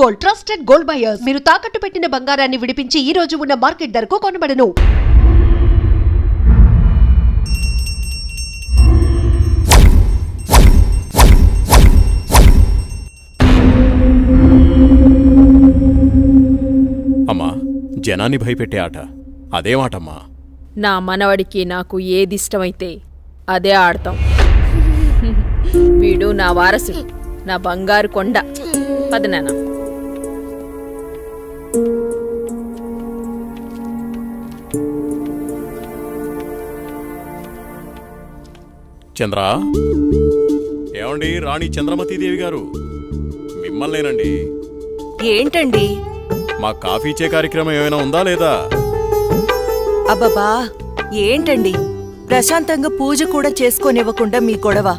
Gold, trusted gold buyers. మీరు తాకట్టు పెట్టిన బంగారాన్ని విడిపించి ఈ రోజు ఉన్న మార్కెట్ ధరకు కొనబడను. అమ్మా, జనాన్ని భయపెట్టే ఆట అదేమాటమ్మా? నా మనవడికి నాకు ఏదిష్టమైతే అదే ఆడతాం. వీడు నా వారసుడు, నా బంగారు కొండ. పదనాన్న. చంద్ర, ఏమండి? రాణి చంద్రమతీదేవి గారు మిమ్మల్నేనండి. ఏంటండి? మా కాఫీ ఇచ్చే కార్యక్రమం ఏమైనా ఉందా లేదా? అబ్బబ్బా, ఏంటండి ప్రశాంతంగా పూజ కూడా చేసుకోనివ్వకుండా మీ గొడవ?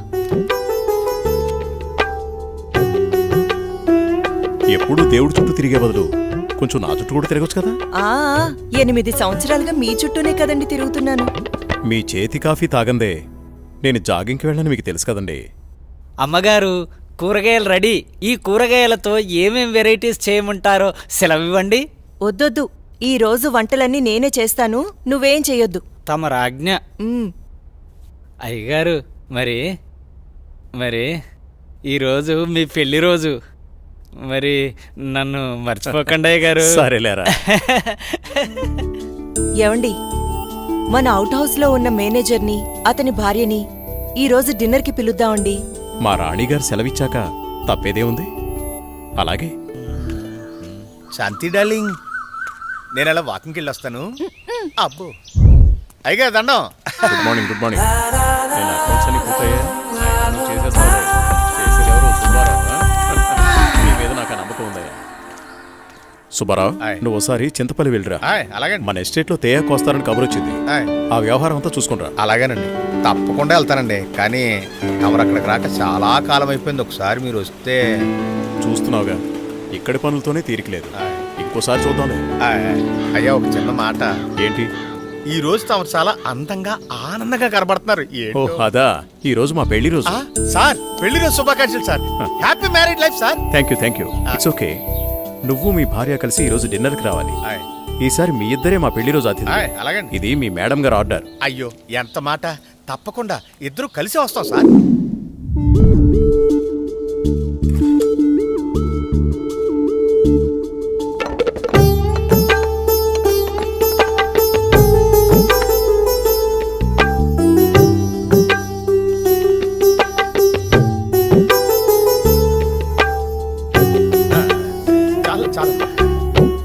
ఎప్పుడూ దేవుడి చుట్టూ తిరిగే బదులు కొంచెం నా చుట్టూ కూడా తిరగచ్చు కదా? 8 సంవత్సరాలుగా మీ చుట్టూనే కదండి తిరుగుతున్నాను. మీ చేతి కాఫీ తాగందే నేను జాగింగ్కి వెళ్ళని మీకు తెలుసు కదండి. అమ్మగారు, కూరగాయలు రెడీ. ఈ కూరగాయలతో ఏమేం వెరైటీస్ చేయమంటారో సెలవివ్వండి. వద్దొద్దు, ఈ రోజు వంటలన్నీ నేనే చేస్తాను, నువ్వేం చెయ్యొద్దు. తమ రాజ్ఞ. అయ్యగారు, మరి ఈరోజు మీ పెళ్లి రోజు. మరి నన్ను మర్చిపోకండి అయ్యగారు. సరేలేరా. ఏవండి, మన అవుట్ హౌస్ లో ఉన్న మేనేజర్ని, అతని భార్యని ఈ రోజు డిన్నర్ కి పిలుద్దామండి. మా రాణిగారు సెలవిచ్చాక తప్పేదే ఉంది. అలాగే. శాంతి డార్లింగ్, నేను అలా వాకింగ్కి వెళ్ళొస్తాను. అబ్బో అయ్యగా దండం. Good morning. Good morning. నేను అకౌంట్స్ అన్ని పూర్తయ్యా? నువ్వు చేసేస్తావు. చేసేదెవరు? సుబ్బారావు. నీ మీద నాకు ఆ నమ్మకం ఉందయ్యా. సుబ్బారావు, నువ్వు ఒకసారి చింతపల్లి వెళ్ళిరా. అలాగే. మన ఎస్టేట్ లో తేయాకు వస్తారని కబురు వచ్చింది. ఆ వ్యవహారం అంతా చూసుకుంటా. అలాగేనండి, తప్పకుండా వెళ్తానండి. కానీ ఎవరు అక్కడికి రాక చాలా కాలం అయిపోయింది. ఒకసారి మీరు వస్తే. చూస్తున్నావుగా, ఇక్కడి పనులతోనే తీరికలేదు. ఇంకోసారి చూద్దాంలే. అయ్యా, ఒక చిన్న మాట. ఏంటి? ఈ రోజు తమరు చాలా అందంగా ఆనందంగా కనబడుతున్నారు. అదా, ఈ రోజు మా పెళ్లి రోజు. సార్, పెళ్లి రోజు శుభాకాంక్షలు sir. Happy married life sir. Thank you. It's okay. నువ్వు మీ భార్య కలిసి ఈ రోజు డిన్నర్ కి రావాలి. ఈసారి మీ ఇద్దరే మా పెళ్లి రోజు అతిథి. అలాగండి. ఇది మీ మేడం గారు ఆర్డర్. అయ్యో, ఎంత మాట. తప్పకుండా ఇద్దరు కలిసి వస్తాం సార్.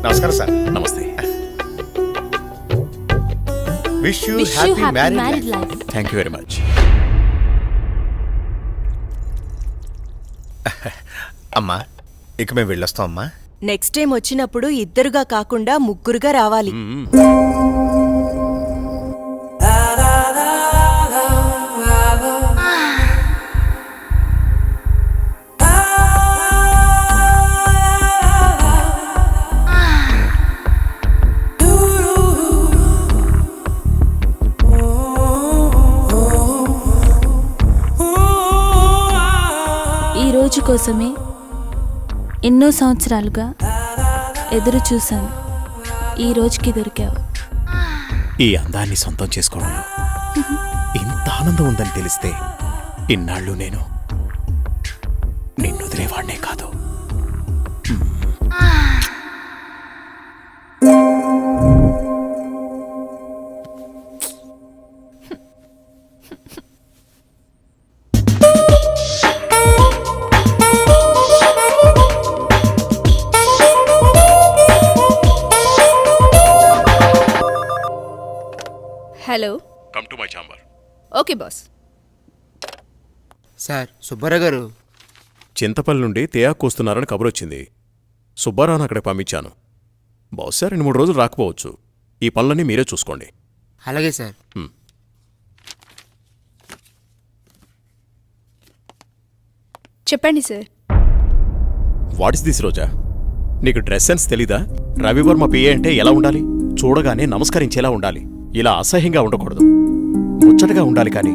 నమస్కారం సార్. నమస్తే. Wish you happy married life. Thank you very much. అమ్మా, ఇక మేము వెళ్ళొస్తాం అమ్మా. నెక్స్ట్ టైం వచ్చినప్పుడు ఇద్దరుగా కాకుండా ముగ్గురుగా రావాలి. ఈ రోజు కోసమే ఎన్నో సంవత్సరాలుగా ఎదురు చూశాను. ఈ రోజుకి దొరికావు. ఈ అందాన్ని సొంతం చేసుకోవడంలో ఇంత ఆనందం ఉందని తెలిస్తే ఇన్నాళ్ళు నేను నిన్ను వదిలేవాడినే కాదు. Hello. Come to my chamber. Okay boss. Sir, Subbarao గారు చింతపల్లి నుండి తేయాకు వస్తున్నారని కబురొచ్చింది. సుబ్బారావును అక్కడికి పంపించాను. బహుశా 2-3 రోజులు రాకపోవచ్చు. ఈ పనులన్నీ మీరే చూసుకోండి. అలాగే సార్. చెప్పండి సార్. వాట్ ఇస్ దిస్ రోజా? నీకు డ్రెస్ సెన్స్ తెలీదా? రవివర్మ పిఏ అంటే ఎలా ఉండాలి? చూడగానే నమస్కరించేలా ఉండాలి. ఇలా అసహ్యంగా ఉండకూడదు. ముచ్చటగా ఉండాలి, కానీ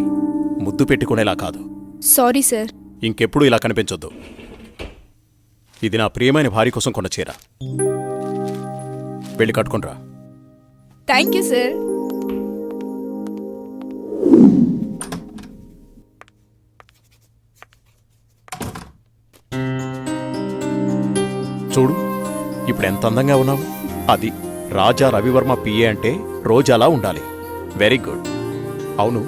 ముద్దు పెట్టుకునేలా కాదు. Sorry sir. ఇంకెప్పుడు ఇలా కనిపించొద్దు. ఇది నా ప్రియమైన భార్య కోసం కొన్న చీర. వెళ్ళి కట్టుకుంట్రా. Thank you sir. చూడు ఇప్పుడు ఎంత అందంగా ఉన్నావు. అది రాజా రవివర్మ పిఏ అంటే రోజాలా ఉండాలి. Very good. అవును,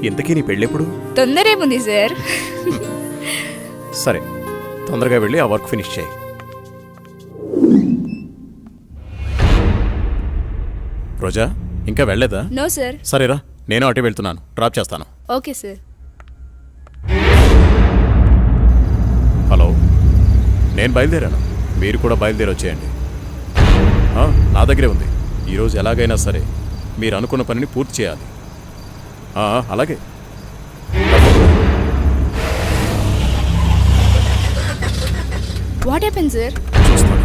ఇంతకీ నీ పెళ్ళెప్పుడు? తొందరేముంది సార్. సరే, తొందరగా వెళ్ళి ఆ వర్క్ ఫినిష్ చేయి. రోజా ఇంకా వెళ్ళలేదా? No sir. సరేరా, నేను అటే వెళ్తున్నాను. డ్రాప్ చేస్తాను. Okay sir. హలో, నేను బయలుదేరాను. మీరు కూడా బయలుదేరి వచ్చేయండి. నా దగ్గరే ఉంది. ఈరోజు ఎలాగైనా సరే మీరు అనుకున్న పనిని పూర్తి చేయాలి. అలాగే. What happen sir? చూస్తాను.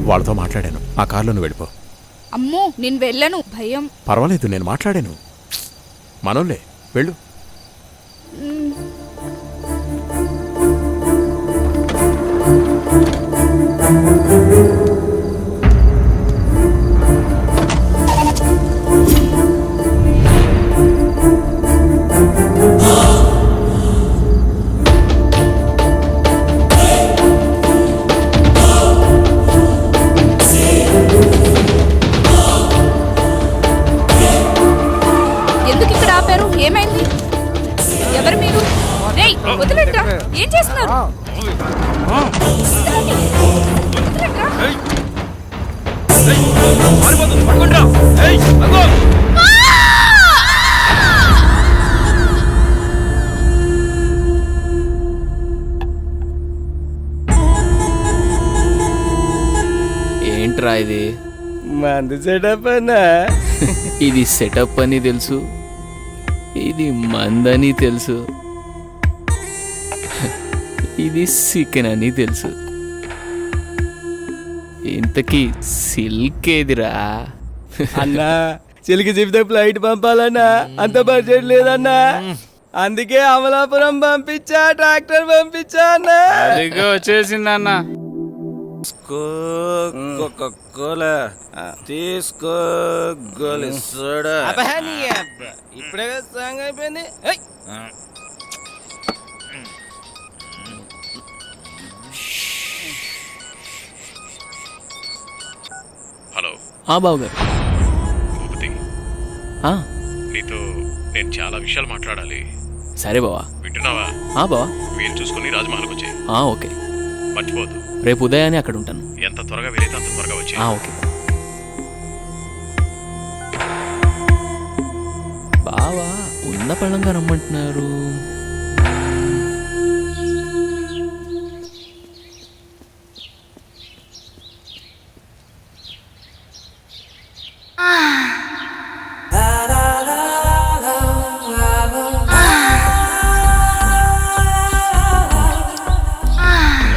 వాళ్ళతో మాట్లాడాను. ఆ కార్లో నువ్వు వెళ్ళిపో. అమ్మో, నేను వెళ్ళను, భయం. పర్వాలేదు, నేను మాట్లాడాను. మనోళ్ళే, వెళ్ళు. ఎందుకు ఇక్కడ ఆపారు? ఏమైంది? ఎవరు మీరు? రేయ్, వదిలేట్రా. ఏం చేస్తున్నారు? ఏంట్రా ఇది? మంది సెటప్ అన్నా. ఇది సెటప్ అని తెలుసు, ఇది మందని తెలుసు, ఇది చికెన్ అని తెలుసు. ఇంతకీ సిల్క్ ఏదిరా? అన్నా, చిలికి చెబితే ఫ్లైట్ పంపాలన్నా, అంత బడ్జెట్ లేదన్నా. అందుకే అమలాపురం పంపించా, ట్రాక్టర్ పంపించా అన్నా. అదిగో వచ్చేసింది అన్న. తీసుకో ఇప్పుడే సాంగ్ అయిపోయింది. హలో. బావుగారు. భూపతి, నీతో నేను చాలా విషయాలు మాట్లాడాలి. సరే బావా. వింటున్నావా? బావా, వీలు చూసుకుని రాజమహల్కి వచ్చే. ఓకే. మర్చిపోదు. రేపు ఉదయాన్నే అక్కడ ఉంటాను. ఎంత త్వరగా వీలైతే అంత త్వరగా వచ్చే. ఓకే బావా. ఉన్న పళ్ళంగా రమ్మంటున్నారు.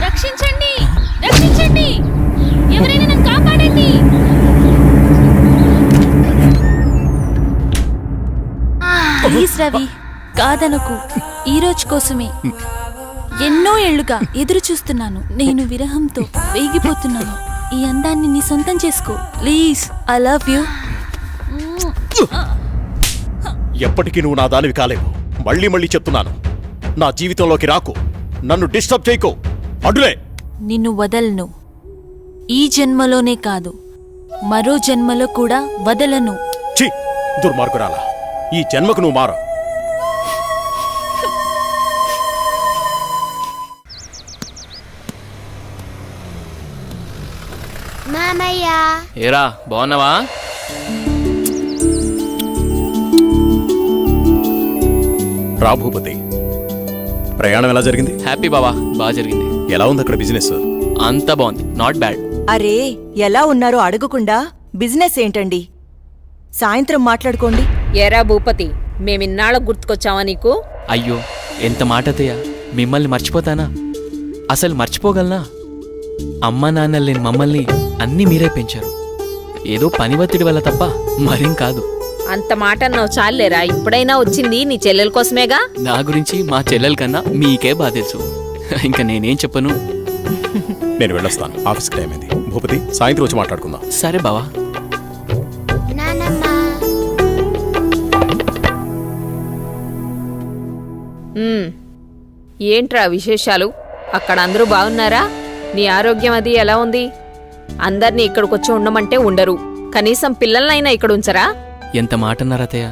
రక్షించండి, రక్షించండి, ఎవరైనా నన్ను కాపాడండి. ప్లీజ్ రవి, కాదనకు. ఈ రోజు కోసమే ఎన్నో ఏళ్లుగా ఎదురు చూస్తున్నాను. నేను విరహంతో వేగిపోతున్నాను. ఈ అందాన్ని నీ సొంతం చేసుకో ప్లీజ్. I love you. ఎప్పటికీ నువ్వు నా దానివి కాలేవు. మళ్ళీ మళ్ళీ చెప్తున్నాను, నా జీవితంలోకి రాకు. నన్ను డిస్టర్బ్ చేయకో. అడ్డులే. నిన్ను వదలను. ఈ జన్మలోనే కాదు, మరో జన్మలో కూడా వదలను. ఛీ, దుర్మార్గురాలా. ఈ జన్మకు నువ్వు మారు. మామయ్య. ఏరా, బాగున్నావా? రా భూపతి, ప్రయాణం ఎలా జరిగింది? హ్యాపీ బావా, బాగా జరిగింది. ఎలా ఉంది అక్కడ బిజినెస్? అంతా బాగుంది, నాట్ బ్యాడ్. అరే ఎలా ఉన్నారో అడగకుండా బిజినెస్ ఏంటండి? సాయంత్రం మాట్లాడుకోండి. ఎరా భూపతి, మేమిన్నాళ్ళకు గుర్తుకొచ్చావా నీకు? అయ్యో ఎంత మాట అత్తయ్య, మిమ్మల్ని మర్చిపోతానా? అసలు మర్చిపోగలనా? అమ్మా నాన్న లేని మమ్మల్ని అన్నీ మీరే పెంచారు. ఏదో పని ఒత్తిడి వల్ల తప్ప మరేం కాదు. అంత మాట అన్నావు చాలేరా, ఇప్పుడైనా వచ్చింది నీ చెల్లెల కోసమేగా. నా గురించి మా చెల్లెల కన్నా మీకే బాధ తెలుసు. ఇంకా నేనేం చెప్పను. నేను వెళ్ళొస్తాను, ఆఫీస్కి టైం అయింది. భూపతి, సాయంత్రం వచ్చి మాట్లాడుకుందాం. సరే బావా. ఏంట్రా విశేషాలు? అక్కడ అందరూ బాగున్నారా? నీ ఆరోగ్యం అది ఎలా ఉంది? అందర్నీ ఇక్కడికొచ్చి ఉండమంటే ఉండరు, కనీసం పిల్లలనైనా ఇక్కడ ఉంచరా? ఎంత మాట అన్నారు అత్తయ్య.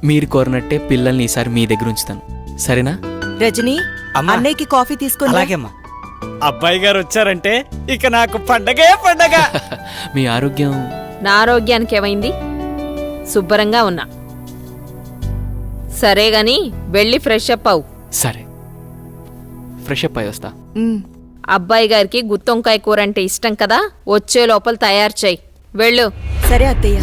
మీరు కోరినట్టే పిల్లల్ని ఈసారి మీ దగ్గర ఉంచుతాను, సరేనా? రజనీ, అన్నయ్యకి కాఫీ తీసుకుని. అలాగేమ్మా. అబ్బాయి గారు వచ్చారంటే ఇక నాకు పండగే పండగ. మీ ఆరోగ్యం? నా ఆరోగ్యానికి ఏమైంది? శుభ్రంగా ఉన్నా. సరే గాని వెళ్ళి ఫ్రెష్ అప్ అవు. సరే, ఫ్రెష్ అప్ అయి వస్తా. అబ్బాయి గారికి గుత్తొంకాయ కూర అంటే ఇష్టం కదా, వచ్చే లోపల తయారు చేయి. వెళ్ళు. సరే అత్తయ్య.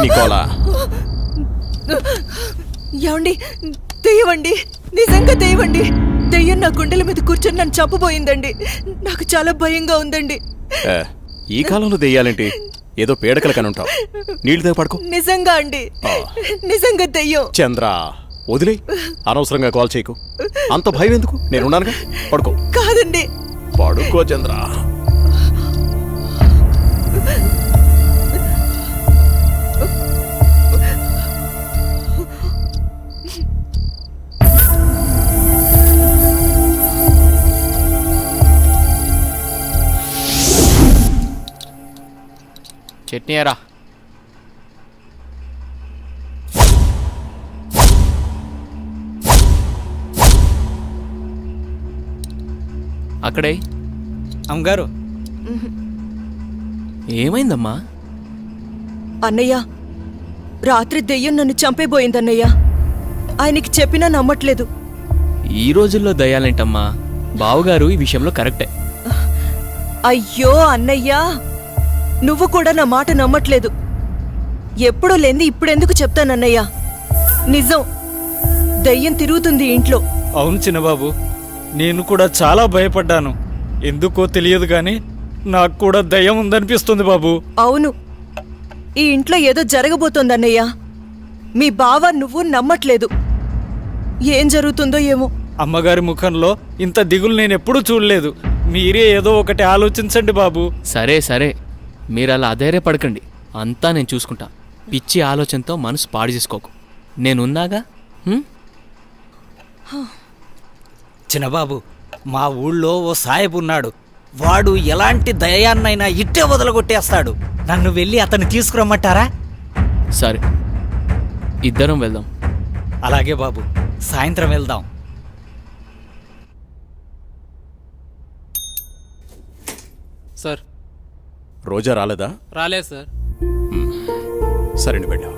నీ కోలా? ఏమండి, దెయ్యమండి, నిజంగా దెయ్యమండి. దెయ్యం నా గుండెల మీద కూర్చొని నన్ను చంపబోయిందండి. నాకు చాలా భయంగా ఉందండి. ఏ, ఈ కాలంలో దెయ్యాలేంటి? ఏదో పీడకల కనుంటావు. నీళ్ళు దగ్గర పడుకో. నిజంగా అండి, నిజంగా దెయ్యం. చంద్ర, వదిలే, అనవసరంగా కాల్ చేయకు. అంత భయం ఎందుకు? నేనున్నానుగా, పడుకో. కాదండి, పడుకో చంద్ర. చట్నీ ఎరా. అక్కడే. అమ్మగారు, ఏమైందమ్మా? అన్నయ్య, రాత్రి దెయ్యం నన్ను చంపేబోయిందన్నయ్య. ఆయనకి చెప్పినా నమ్మట్లేదు. ఈ రోజుల్లో దయ్యాలేంటమ్మా? బావుగారు ఈ విషయంలో కరెక్టే. అయ్యో అన్నయ్య, నువ్వు కూడా నా మాట నమ్మట్లేదు. ఎప్పుడూ లేంది ఇప్పుడెందుకు చెప్తానన్నయ్య? నిజం, దయ్యం తిరుగుతుంది ఇంట్లో. అవును చిన్నబాబు, నేను కూడా చాలా భయపడ్డాను. ఎందుకో తెలియదు కానీ నాకు కూడా దయ్యం ఉందనిపిస్తుంది బాబు. అవును, ఈ ఇంట్లో ఏదో జరగబోతోందన్నయ్య. మీ బావ నువ్వు నమ్మట్లేదు. ఏం జరుగుతుందో ఏమో. అమ్మగారి ముఖంలో ఇంత దిగులు నేనెప్పుడూ చూడలేదు. మీరే ఏదో ఒకటి ఆలోచించండి బాబు. సరే సరే, మీరు అలా అధైర్యపడకండి. అంతా నేను చూసుకుంటా. పిచ్చి ఆలోచనతో మనసు పాడు చేసుకోకు. నేనున్నాగా. చిన్నబాబు, మా ఊళ్ళో ఓ సాయబు ఉన్నాడు. వాడు ఎలాంటి దయాన్నైనా ఇట్టే వదలగొట్టేస్తాడు. నన్ను వెళ్ళి అతన్ని తీసుకురమ్మంటారా? సరే, ఇద్దరం వెళ్దాం. అలాగే బాబు, సాయంత్రం వెళ్దాం. సార్, రోజా రాలేదా? రాలేదు సార్. సరేండి, వెళ్ళా.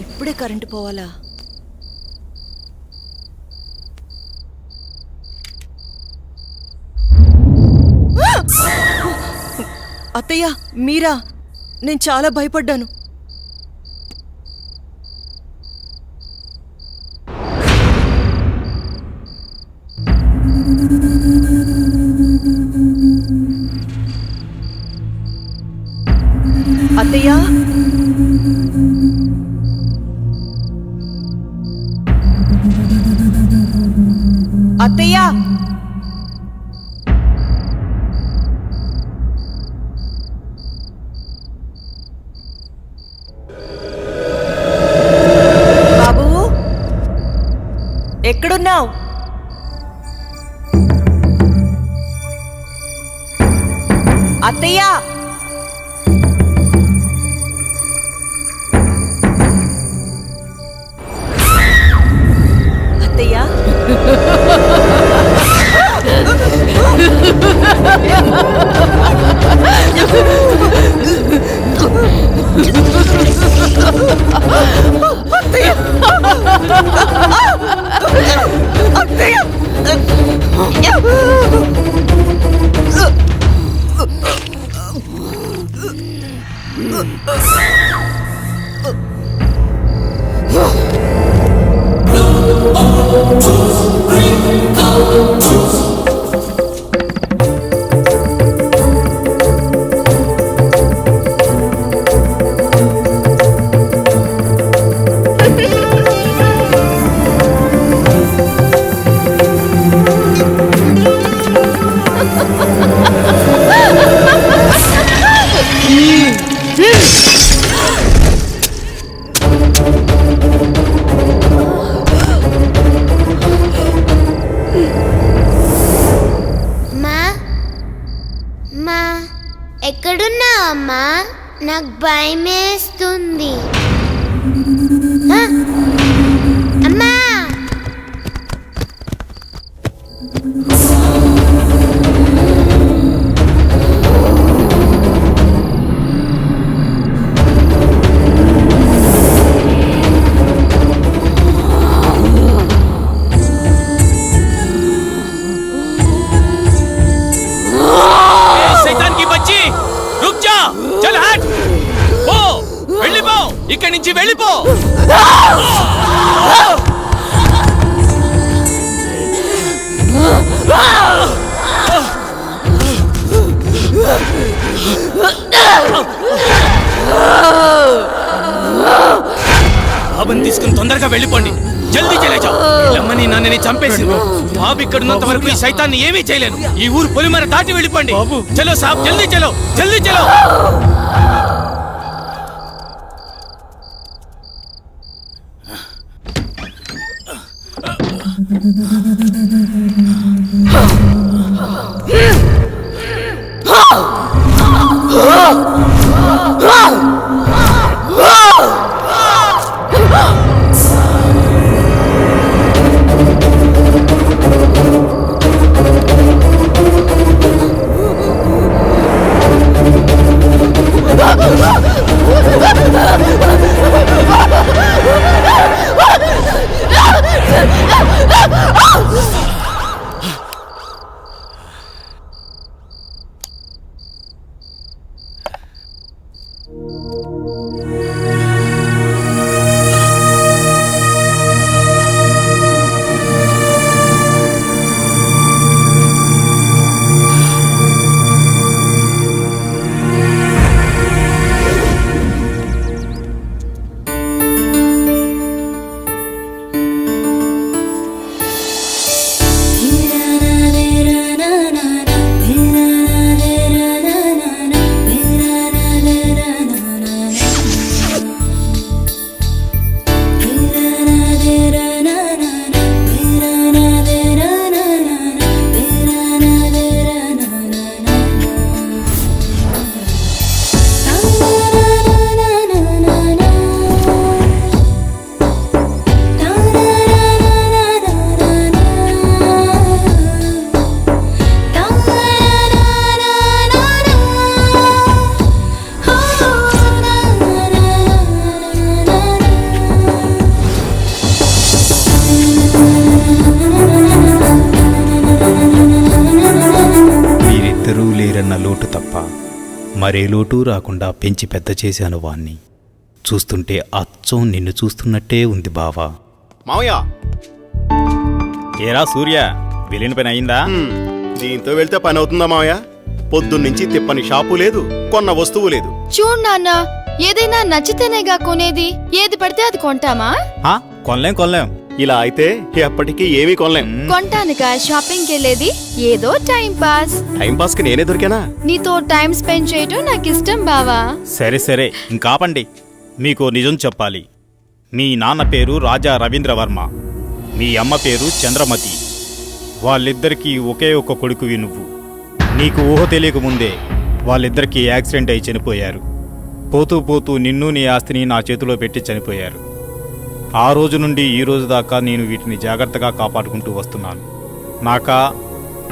ఇప్పుడే కరెంటు పోవాలా? అత్తయ్య, మీరా? నేను చాలా భయపడ్డాను. అత్తయ్య, అత్తయ్య, బాబు, ఎక్కడున్నావు? అత్తయ్య, అత్తయ్య, అమ్మా నాకు భయమేస్తుంది అమ్మా ఇక్కడి నుంచి వెళ్ళిపో. బాబుని తీసుకుని తొందరగా వెళ్ళిపోండి. జల్దీ చెలేజా. అమ్మని నాన్నని చంపేసింది. బాబు ఇక్కడున్నంత వరకు ఈ సైతాన్ని ఏమీ చేయలేను. ఈ ఊరు పొలిమర దాటి వెళ్ళిపోండి. చలో సాబ్, జల్దీ చలో, జల్దీ చలో. లోటు తప్ప మరే లోటు రాకుండా పెంచి పెద్ద చేశాను వాణ్ణి. చూస్తుంటే అచ్చం నిన్ను చూస్తున్నట్టే ఉంది బావా. మావయ్య, ఏరా సూర్య, వెళ్ళిన పని అయిందా? దీంతో వెళ్తే పని అవుతుందా మావయ్య? పొద్దున్నుంచి తిప్పని షాపు లేదు, కొన్న వస్తువు లేదు. చూడు నాన్న, ఏదైనా నచ్చితేనేగా కొనేది. ఏది పడితే అది కొంటామా? కొనలేం. ఇలా అయితే ఎప్పటికీ ఏమీ కొనలేం. కొంటానుగా షాపింగ్కి వెళ్ళేది. ఏదో టైం పాస్. టైం పాస్ కి నేనే దొరికానా? నీతో టైం స్పెండ్ చేయటం నాకు ఇష్టం బావా. సరే ఇంకాపండి. మీకు నిజం చెప్పాలి. మీ నాన్న పేరు రాజా రవీంద్రవర్మ, మీ అమ్మ పేరు చంద్రమతి. వాళ్ళిద్దరికీ ఒకే ఒక కొడుకువి నువ్వు. నీకు ఊహ తెలియకముందే వాళ్ళిద్దరికీ యాక్సిడెంట్ అయి చనిపోయారు. పోతూ నిన్ను నీ ఆస్తిని నా చేతిలో పెట్టి చనిపోయారు. ఆ రోజు నుండి ఈ రోజు దాకా నేను వీటిని జాగ్రత్తగా కాపాడుకుంటూ వస్తున్నాను. నాకా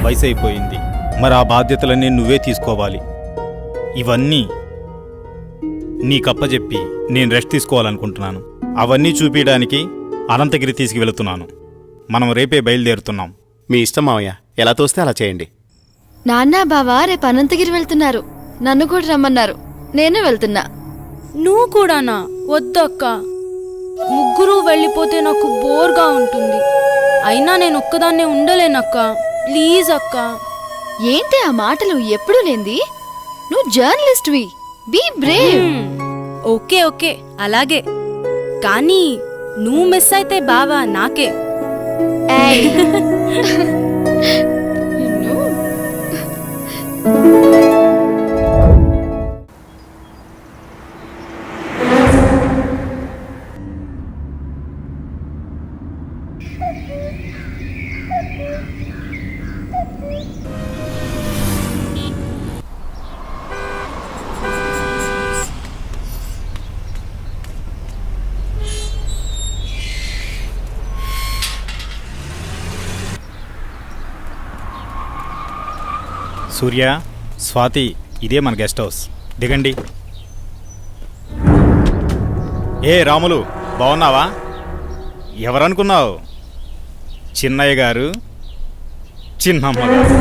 వయసు అయిపోయింది, మరి ఆ బాధ్యతలన్నీ నువ్వే తీసుకోవాలి. ఇవన్నీ నీకప్పచెప్పి నేను రెస్ట్ తీసుకోవాలనుకుంటున్నాను. అవన్నీ చూపించడానికి అనంతగిరి తీసుకువెళుతున్నాను. మనం రేపే బయలుదేరుతున్నాం. మీ ఇష్టం మావయ్య, ఎలా తోస్తే అలా చేయండి. నాన్న బావా రేపు అనంతగిరి వెళ్తున్నారు. నన్ను కూడా రమ్మన్నారు. నేను వెళ్తున్నా. నువ్వు కూడానా? వద్దక్క, ముగ్గురు వెళ్ళిపోతే నాకు బోర్గా ఉంటుంది. అయినా నేను ఒక్కదాన్నే ఉండలేనక్క. ప్లీజ్ అక్క. ఏంటి ఆ మాటలు? ఎప్పుడు లేంది. నువ్వు జర్నలిస్ట్వి. Be Brave. ఓకే అలాగే. కానీ నువ్వు మిస్ అయితే బావా నాకే. సూర్య, స్వాతి, ఇదే మన గెస్ట్ హౌస్. దిగండి. ఏ రాములు, బాగున్నావా? ఎవరనుకున్నావు? చిన్నయ్య గారు, చిన్నమ్మ గారు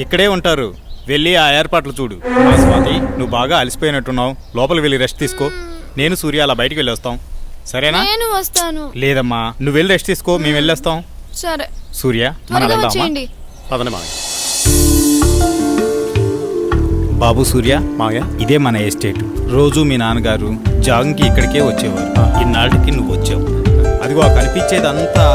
ఇక్కడే ఉంటారు. వెళ్ళి ఆ ఏర్పాట్లు చూడు. ఆ స్వాతి, నువ్వు బాగా అలసిపోయినట్టున్నావు. లోపలికి వెళ్ళి రెస్ట్ తీసుకో. నేను సూర్య అలా బయటికి వెళ్ళి వస్తాం. సరేనా? నేను వస్తాను. లేదమ్మా, నువ్వు వెళ్ళి రెస్ట్ తీసుకో, మేము వెళ్ళొస్తాం. సరే. సూర్య, మనం వెళ్దామా? చేయండి. పదండి మావయ్య. బాబు సూర్య, మావయ్య, ఇదే మన ఎస్టేట్. రోజు మీ నాన్నగారు జాగింగ్కి ఇక్కడికే వచ్చేవారు. ఇన్నాళ్ళకి నువ్వు వచ్చావు. అదిగో ఆ కనిపించేదంతా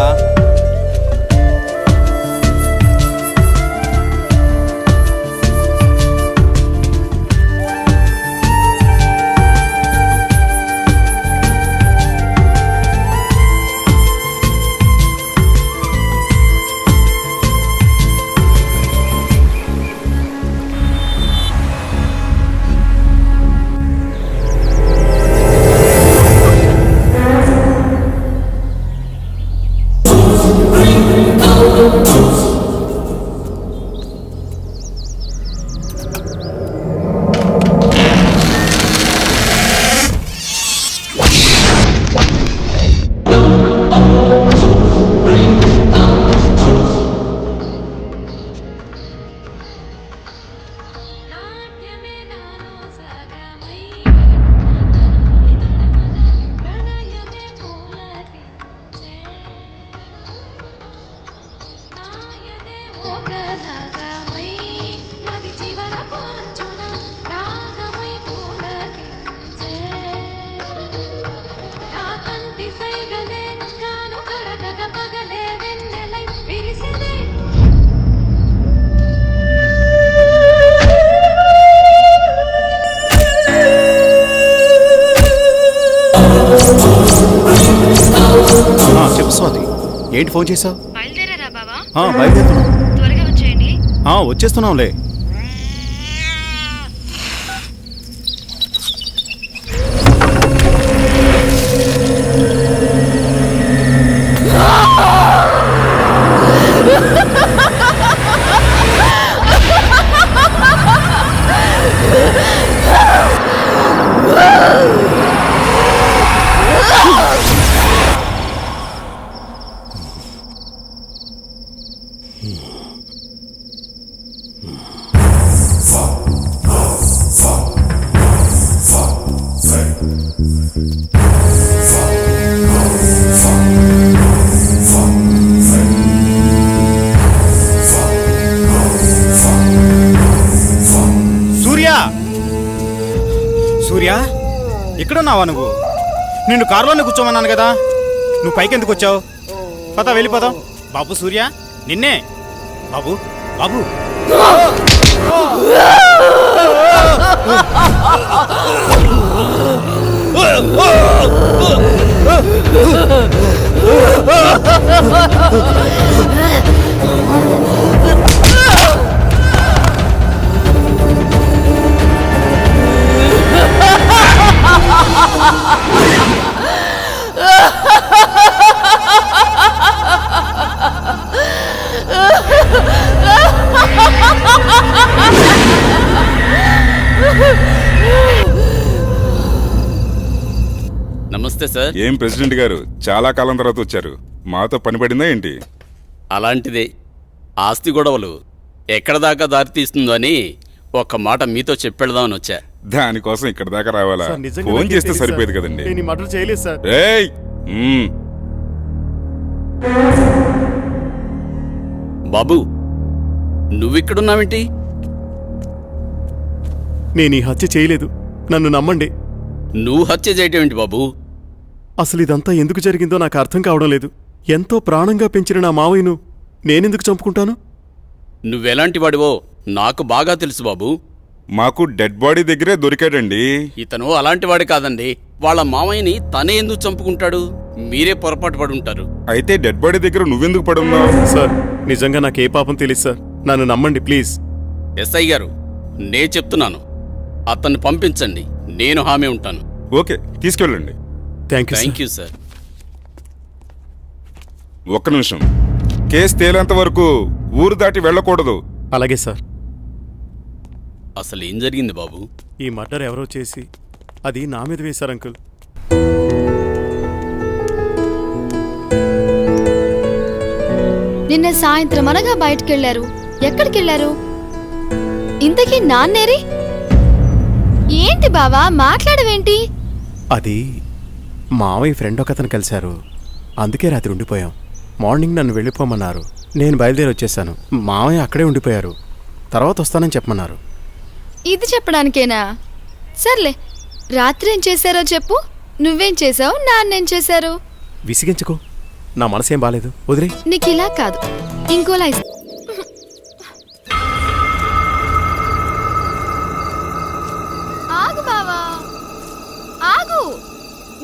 చెప్పు స్వాతి, ఏంటి ఫోన్ చేసావు? బయలుదేరారా బావా? బయలుదేరుతున్నాం. త్వరగా వచ్చేయండి. వచ్చేస్తున్నాంలే. సూర్య, ఇక్కడున్నావా నువ్వు? నిన్ను కారులోనే కూర్చోమన్నాను కదా, నువ్వు పైకి ఎందుకు వచ్చావు? పద, వెళ్ళిపోదాం. బాబు సూర్య, నిన్నే. బాబు, బాబు. నమస్తే సార్. ఏం ప్రెసిడెంట్ గారు, చాలా కాలం తర్వాత వచ్చారు. మాతో పని పడిందా ఏంటి? అలాంటిదే. ఆస్తి గొడవలు ఎక్కడ దాకా దారి తీస్తుందో అని ఒక్క మాట మీతో చెప్పెడదామని వచ్చా. దానికోసం ఇక్కడ దాకా రావాలా? ఫోన్ చేస్తే సరిపోయేది కదండి. ఏయ్! బాబు, నువ్విక్కడున్నావేంటి? నేను ఈ హత్య చేయలేదు, నన్ను నమ్మండి. నువ్వు హత్య చేయటం ఏంటి బాబు? అసలు ఇదంతా ఎందుకు జరిగిందో నాకు అర్థం కావడం లేదు. ఎంతో ప్రాణంగా పెంచిన నా మావయ్యను నేనెందుకు చంపుకుంటాను? నువ్వెలాంటి వాడివో నాకు బాగా తెలుసు బాబు. మాకు డెడ్ బాడీ దగ్గరే దొరికాడండి. ఇతను అలాంటి వాడి కాదండి. వాళ్ళ మామయ్యని తనే ఎందుకు చంపుకుంటాడు? మీరే పొరపాటు పడి ఉంటారు. అయితే డెడ్ బాడీ దగ్గర నువ్వెందుకు పడున్నావు? సార్, నిజంగా నాకే పాపం తెలియదు సార్, నన్ను నమ్మండి ప్లీజ్. ఎస్ఐ గారు, నే చెప్తున్నాను, అతన్ని పంపించండి, నేను హామీ ఉంటాను. ఓకే, తీసుకెళ్ళండి. Thank you sir. ఒక్క నిమిషం. కేసు తేలేంత వరకు ఊరు దాటి వెళ్ళకూడదు. అలాగే సార్. అసలు ఏం జరిగింది బాబు? ఈ మర్డర్ ఎవరో చేసి అది నా మీద వేశారు అంకుల్. నిన్న సాయంత్రం అనగా బయటకెళ్లారు. ఎక్కడికెళ్లారు? ఇంతకీ నాన్నేరి? ఏంటి బావా మాట్లాడవేంటి? అది మావయ్య ఫ్రెండ్ ఒకతను కలిశారు, అందుకే రాత్రి ఉండిపోయాం. మార్నింగ్ నన్ను వెళ్ళిపోమన్నారు, నేను బయలుదేరి వచ్చేసాను. మావయ్య అక్కడే ఉండిపోయారు, తర్వాత వస్తానని చెప్పమన్నారు. ఇది చెప్పడానికేనా? సర్లే, రాత్రి ఏం చేశారో చెప్పు. నువ్వేం చేసావు, నాన్నేం చేశారు? విసిగించుకో, నా మనసేం బాలేదు, వదిలే. నీకు ఇలా కాదు, ఇంకోలా ఆగు బావా, ఆగు.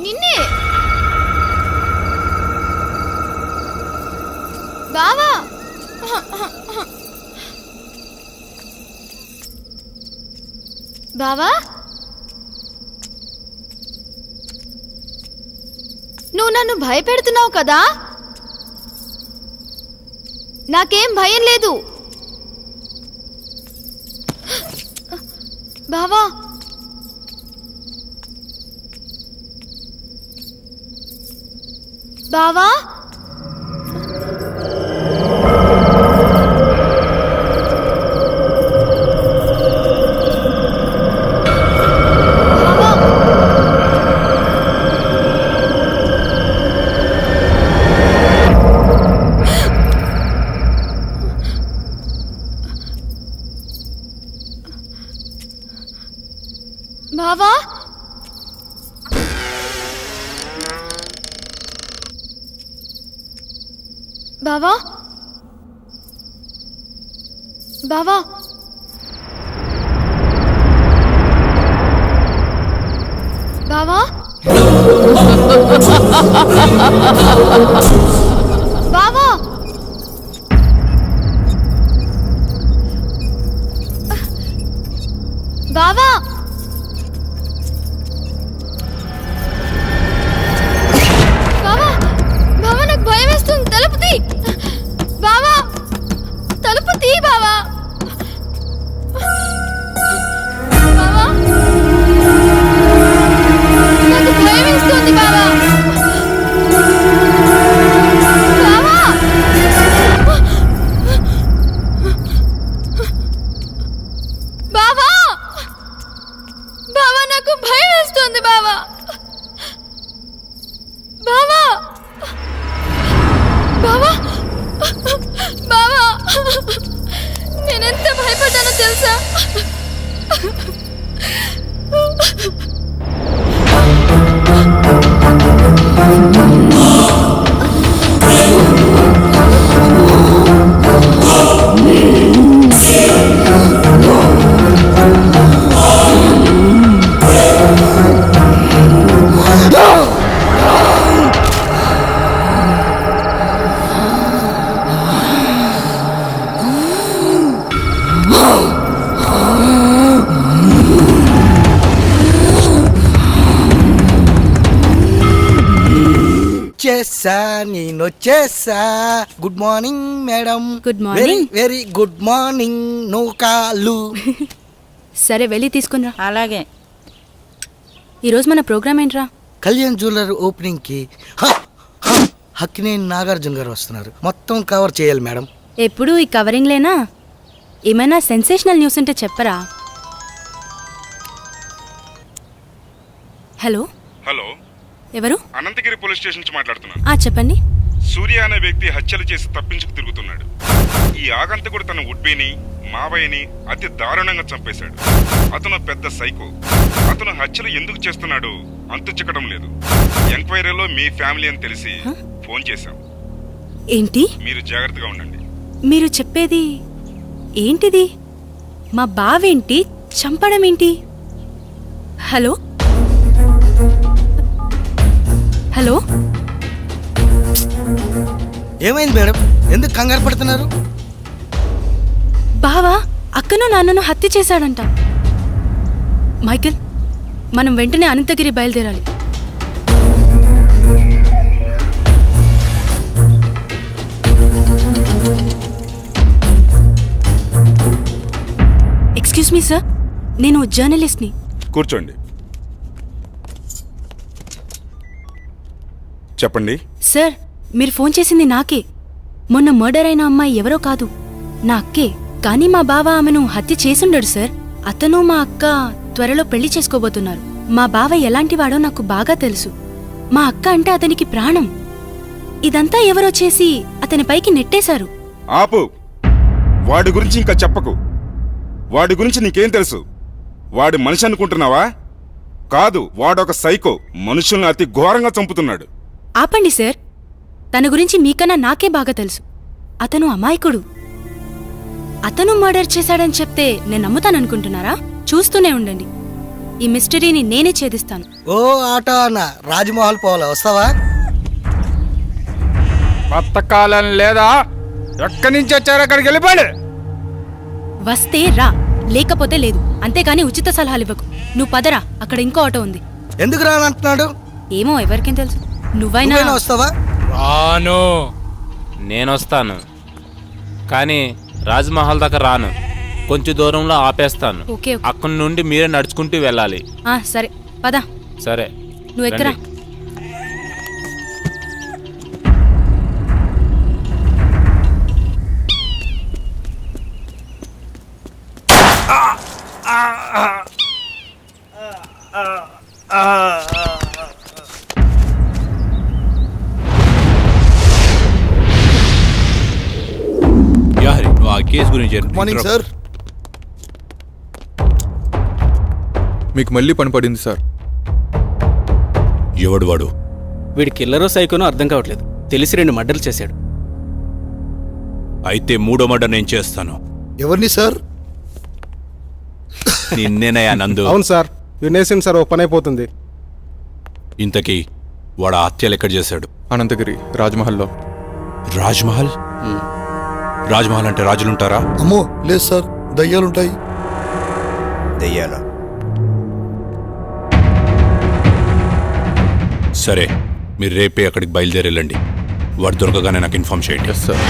నిన్నే బావా. బావా, నువ్వు నన్ను భయపెడుతున్నావు కదా? నాకేం భయం లేదు బావా. బావా, బావా, బావా, బావా, బావా, బావా, బావా, బావా, బావా, నాకు భయం వేస్తుంది. తలుపు తీ బావా, తలుపు తీ బావా. బావా, నాకు భయం వేస్తుంది బావా. బావా, బావా, బావా, నాకు భయం వేస్తుంది బావా. బావా, బావా, బావా, నేనెంత భయపడ్డానో తెలుసా? చేసా, నేను వచ్చేసా. Good morning madam. Good morning. Very good morning. No call. సరే, వెళ్ళి తీసుకునిరా. అలాగే. ఈరోజు మన ప్రోగ్రామ్ ఏంట్రా? కళ్యాణ్ జ్యువెలర్ ఓపెనింగ్ కి హక్కినేని నాగార్జున గారు వస్తున్నారు. మొత్తం కవర్ చేయాలి మేడం. ఎప్పుడు ఈ కవరింగ్ లేనా? ఏమైనా సెన్సేషనల్ న్యూస్ ఉంటే చెప్పరా? హలో. హలో, ఎవరు? అనంతగిరి పోలీస్ స్టేషన్ నుంచి మాట్లాడుతున్నాను. చెప్పండి. సూర్య అనే వ్యక్తి హత్యలు చేసి తప్పించుకు తిరుగుతున్నాడు. ఈ ఆగంతకుడు తన ఉడ్బీని మావయ్యని అతి దారుణంగా చంపేశాడు. అతను పెద్ద సైకో. అతను హత్యలు ఎందుకు చేస్తున్నాడు అంతు చిక్కడం లేదు. ఎంక్వైరీలో మీ ఫ్యామిలీ అని తెలిసి ఫోన్ చేశాం. ఏంటి? మీరు జాగ్రత్తగా ఉండండి. మీరు చెప్పేది ఏంటిది? మా బావేంటి చంపడం ఏంటి? Hello, hello. ఏమైంది మేడం? ఎందుకు కంగారు పడుతున్నారు? బావా అక్కను నాన్నను హత్య చేశాడంట. మైకేల్, మనం వెంటనే అనంతగిరి బయలుదేరాలి. ఎక్స్క్యూజ్ మీ సార్, నేను జర్నలిస్ట్ని. కూర్చోండి. చెప్పండి. సార్, మీరు ఫోన్ చేసింది నాకే. మొన్న మర్డర్ అయిన అమ్మాయి ఎవరో కాదు, నా అక్కే. కానీ మా బావ ఆమెను హత్య చేసుండడు సార్. అతను మా అక్క త్వరలో పెళ్లి చేసుకోబోతున్నారు. మా బావ ఎలాంటివాడో నాకు బాగా తెలుసు. మా అక్క అంటే అతనికి ప్రాణం. ఇదంతా ఎవరో చేసి అతని పైకి నెట్టేశారు. ఆపు. వాడి గురించి ఇంకా చెప్పకు. వాడి గురించి నీకేం తెలుసు? వాడి మనిషి అనుకుంటున్నావా? కాదు, వాడొక సైకో. మనుషుల్ని అతి ఘోరంగా చంపుతున్నాడు. ఆపండి సార్, తన గురించి మీకన్నా నాకే బాగా తెలుసు. అతను అమాయకుడు. అతను మర్డర్ చేశాడని చెప్తే నేను నమ్ముతాననుకుంటున్నారా? చూస్తూనే ఉండండి, ఈ మిస్టరీని నేనే ఛేదిస్తాను. ఓ ఆటో అన్న, రాజ్మహల్ పోవాలా, వస్తావా? బతకాలం లేదా? ఎక్కడి నుంచి వచ్చారు? అక్కడికి వెళ్ళిపోండి. వస్తే రా, లేకపోతే లేదు. అంతేకాని ఉచిత సలహాలు ఇవ్వకు. నువ్వు పదరా, అక్కడ ఇంకో ఆటో ఉంది. ఎందుకు రానంటున్నాడు? ఏమో, ఎవరికేం తెలుసు. నువ్వైనా వస్తావా? రాను. నేనొస్తాను, కానీ రాజ్మహల్ దాకా రాను. కొంచెం దూరంలో ఆపేస్తాను. ఓకే. అక్కడి నుండి మీరే నడుచుకుంటూ వెళ్ళాలి. సరే, పద. సరే, నువ్వు ఎక్కరా. నువ్వు ఆ కేసు గురించి మార్నింగ్ సార్. మీకు మళ్ళీ పని పడింది సార్. ఎవడు వాడు? వీడి కిల్లరో సైకోనో అర్థం కావట్లేదు. తెలిసి 2 మర్డర్లు చేశాడు. అయితే 3వ మర్డర్ నేను చేస్తాను. ఎవరిని సార్? నిన్నేనయ్యా నందు. అవును సార్, వినేసింది సార్. ఓ పని అయిపోతుంది. ఇంతకీ వాడు ఆ హత్యలు ఎక్కడ చేశాడు? అనంతగిరి రాజ్మహల్లో. రాజ్మహల్? రాజ్మహల్ అంటే రాజులుంటారా? అమ్మో లేదు సార్, దయ్యాలుంటాయి. దయ్యాలా? సరే, మీరు రేపే అక్కడికి బయలుదేరి వెళ్ళండి. వాడు దొరకగానే నాకు ఇన్ఫార్మ్ చేయండి. Yes sir.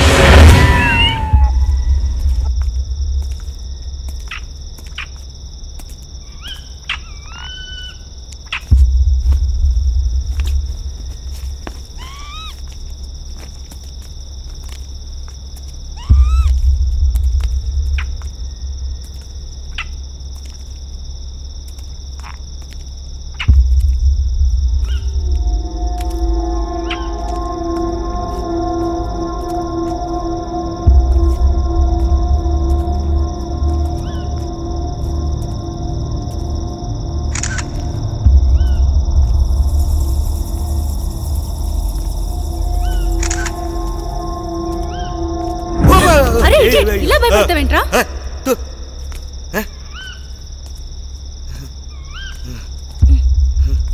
అరే, ఇలా భయపడతావేంట్రా?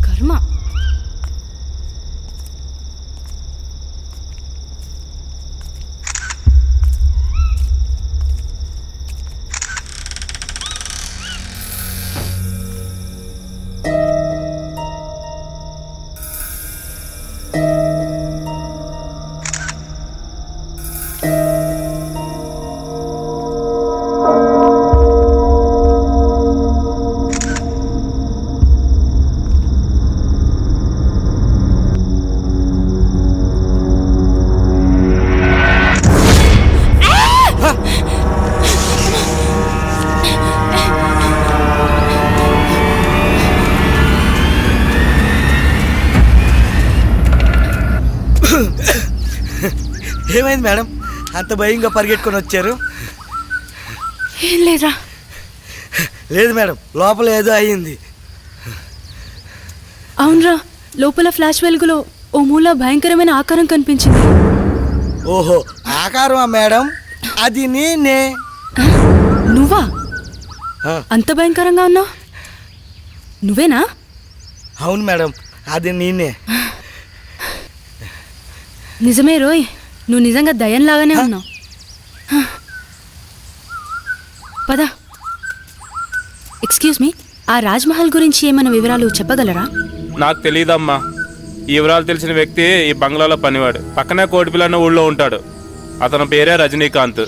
కర్మ. ఏమైంది మేడం, అంత భయంగా పరిగెట్టుకొని వచ్చారు? ఏం లేదా? లేదు మేడం, లోపల ఏదో అయ్యింది. అవునరా, లోపల ఫ్లాష్ వెలుగులో ఓ మూల భయంకరమైన ఆకారం కనిపించింది. ఓహో, ఆకారమా మేడం? అది నేనే. నువ్వా? అంత భయంకరంగా ఉన్నావు? నువ్వేనా? అవును మేడం, అది నేనే. నిజమే రోయ్, నువ్వు నిజంగా దయ్యంలాగానే ఉన్నావు. పద. ఎక్స్క్యూజ్ మీ, ఆ రాజ్మహల్ గురించి ఏమైనా వివరాలు చెప్పగలరా? నాకు తెలియదమ్మా. ఈ వివరాలు తెలిసిన వ్యక్తి ఈ బంగ్లాలో పనివాడు. పక్కనే కోటిపిల్ల అన్న ఊళ్ళో ఉంటాడు. అతని పేరే రజనీకాంత్.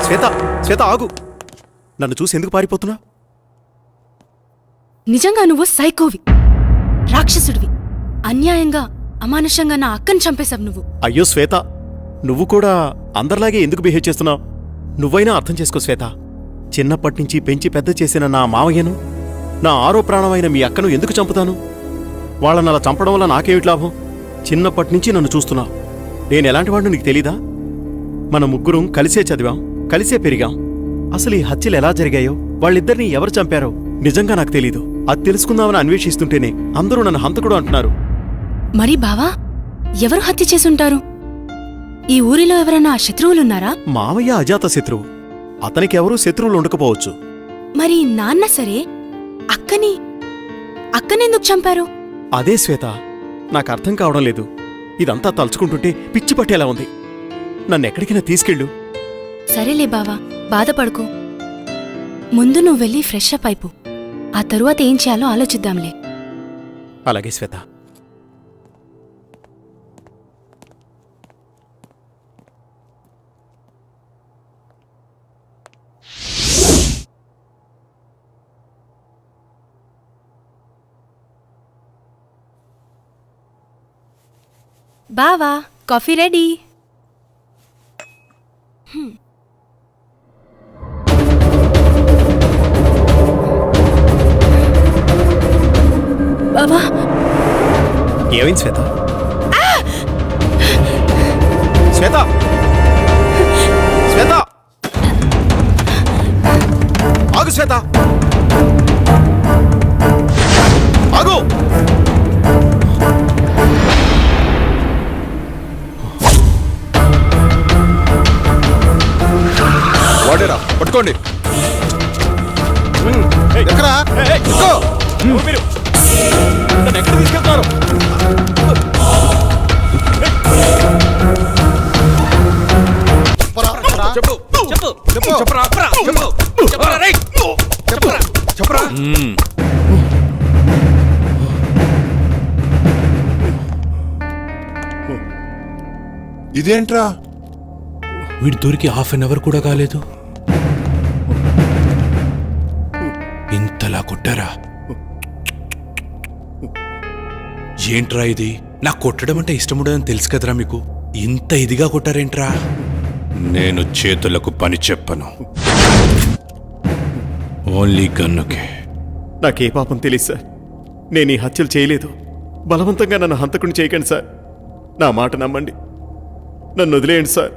శ్వేత శ్వేత ఆగు. నన్ను చూసి ఎందుకు పారిపోతున్నా? నిజంగా నువ్వు సైకోవి, రాక్షసుడివి. అన్యాయంగా అమానుషంగా నా అక్కని చంపేశావు నువ్వు. అయ్యో శ్వేత, నువ్వు కూడా అందరిలాగే ఎందుకు బిహేవ్ చేస్తున్నావు? నువ్వైనా అర్థం చేసుకో శ్వేత. చిన్నప్పటి నుంచి పెంచి పెద్ద చేసిన నా మావయ్యను, నా ఆరో ప్రాణమైన మీ అక్కను ఎందుకు చంపుతాను? వాళ్ళని అలా చంపడం వల్ల నాకేమిటి లాభం? చిన్నప్పటి నుంచి నన్ను చూస్తున్నావు. నేను ఎలాంటి వాడిని నీకు తెలీదా? మన ముగ్గురం కలిసే చదివాం, కలిసే పెరిగాం. అసలు ఈ హత్యలు ఎలా జరిగాయో, వాళ్ళిద్దరినీ ఎవరు చంపారో నిజంగా నాకు తెలీదు. అది తెలుసుకుందామని అన్వేషిస్తుంటేనే అందరూ నన్ను హంతకుడు అంటున్నారు. మరి బావా, ఎవరు హత్య చేసుంటారు? ఈ ఊరిలో ఎవరైనా శత్రువులున్నారా? మావయ్య అజాత శత్రువు. అతనికి ఎవరూ శత్రువులు ఉండకపోవచ్చు. మరి నాన్న సరే, అక్కనెందుకు చంపారు? అదే శ్వేత, నాకు అర్థం కావడం లేదు. ఇదంతా తలుచుకుంటుంటే పిచ్చి పట్టేలా ఉంది. నన్నెక్కడికైనా తీసుకెళ్ళు. సరేలే బావా, బాధపడుకో. ముందు నువ్వు వెళ్ళి ఫ్రెష్ అప్ అయిపో. ఆ తరువాత ఏం చేయాలో ఆలోచిద్దాంలే. అలాగే శ్వేత. బావా, కాఫీ రెడీ. బావా, ఏమైంది శ్వేత? శ్వేత శ్వేత ఆగు. శ్వేత ఆగు. వాడేరా, పట్టుకోండి. ఎక్కడా? నన్ను ఎక్కడ తీసుకెళ్తారు? చెప్పు చెప్పు చెప్పు చెప్పరా చెప్పు చెప్పరా రేయ్ చెప్పరా చెప్పరా. ఇదేంట్రా? వీడి దొరికి హాఫ్ అన్ అవర్ కూడా కాలేదు, ఇంతలా కొట్టారా? ఏంట్రా ఇది? నాకు కొట్టడం అంటే ఇష్టముడదని తెలుసు కదరా మీకు, ఇంత ఇదిగా కొట్టారేంట్రా? నేను చేతులకు పని చెప్పను, ఓన్లీ గన్నుకే. నాకే పాపం తెలియదు సార్. నేను ఈ హత్యలు చేయలేదు. బలవంతంగా నన్ను హంతకుని చేయకండి సార్. నా మాట నమ్మండి. నన్ను వదిలేయండి సార్.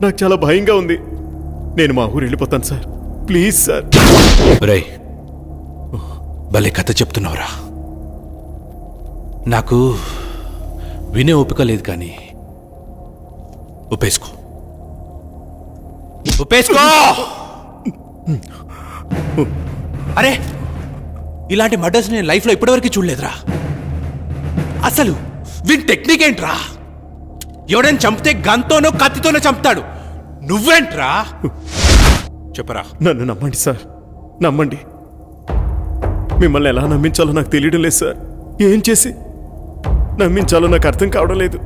నాకు చాలా భయంగా ఉంది. నేను మా ఊరు వెళ్ళిపోతాను సార్. Please sir. రేయ్, భలే కథ చెప్తున్నావురా. నాకు వినే ఓపిక లేదు, కానీ ఒప్పేసుకో ఒప్పేసుకో. అరే, ఇలాంటి మర్డర్స్ నేను లైఫ్లో ఇప్పటివరకు చూడలేదురా. అసలు వీని టెక్నిక్ ఏంట్రా? ఎవడైనా చంపితే గన్తోనో కత్తితోనో చంపుతాడు, నువ్వేంట్రా? చెప్పరా. నన్ను నమ్మండి సార్, నమ్మండి. మిమ్మల్ని ఎలా నమ్మించాలో నాకు తెలియడం లేదు సార్. ఏం చేసి నమ్మించాలో నాకు అర్థం కావడం లేదు.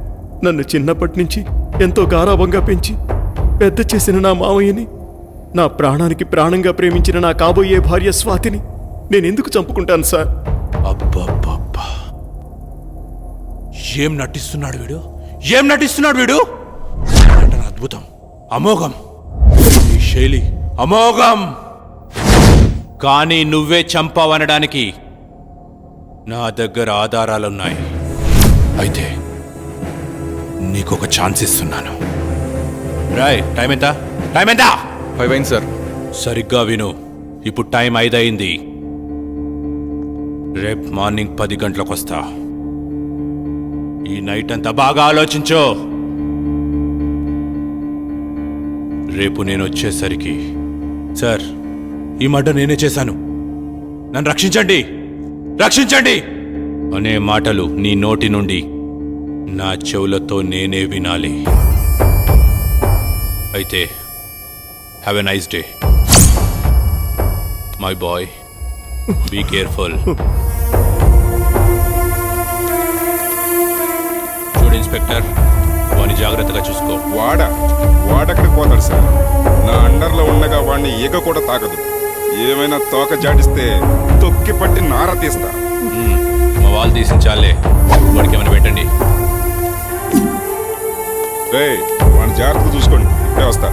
నన్ను చిన్నప్పటి నుంచి ఎంతో గారాబంగా పెంచి పెద్ద చేసిన నా మావయ్యని, నా ప్రాణానికి ప్రాణంగా ప్రేమించిన నా కాబోయే భార్య స్వాతిని నేనెందుకు చంపుకుంటాను సార్? అబ్బబ్బబ్బా, ఏం నటిస్తున్నాడు వీడు, ఏం నటిస్తున్నాడు వీడు. అద్భుతం, అమోఘం, ఈ శైలి అమోఘం. కానీ నువ్వే చంపావనడానికి నా దగ్గర ఆధారాలున్నాయి. అయితే నీకొక ఛాన్స్ ఇస్తున్నాను. రాయ్, టైం ఎంత? టైం ఎంత? 5 అయింది సార్. సరిగ్గా విను, ఇప్పుడు టైం 5 అయింది. రేపు మార్నింగ్ 10 గంటలకు వస్తా. ఈ నైట్ అంతా బాగా ఆలోచించు. రేపు నేను వచ్చేసరికి, సార్ ఈ మర్డర్ నేనే చేశాను, నన్ను రక్షించండి, రక్షించండి అనే మాటలు నీ నోటి నుండి నా చెవులతో నేనే వినాలి. అయితే have a nice day my boy, be careful. చూడు ఇన్స్పెక్టర్, వాని జాగ్రత్తగా చూసుకో. వాడెక్కడికి పోతాడు సార్? నా అండర్లో ఉండగా వాడిని ఈగ కూడా తాకదు. ఏమైనా తోక జాడిస్తే తొక్కి పట్టి నార తీస్తా. మా వాళ్ళు తీసిన చాలే, వాడికి ఏమైనా పెట్టండి. వాడిని జాగ్రత్తగా చూసుకోండి. ఇప్పుడే వస్తా.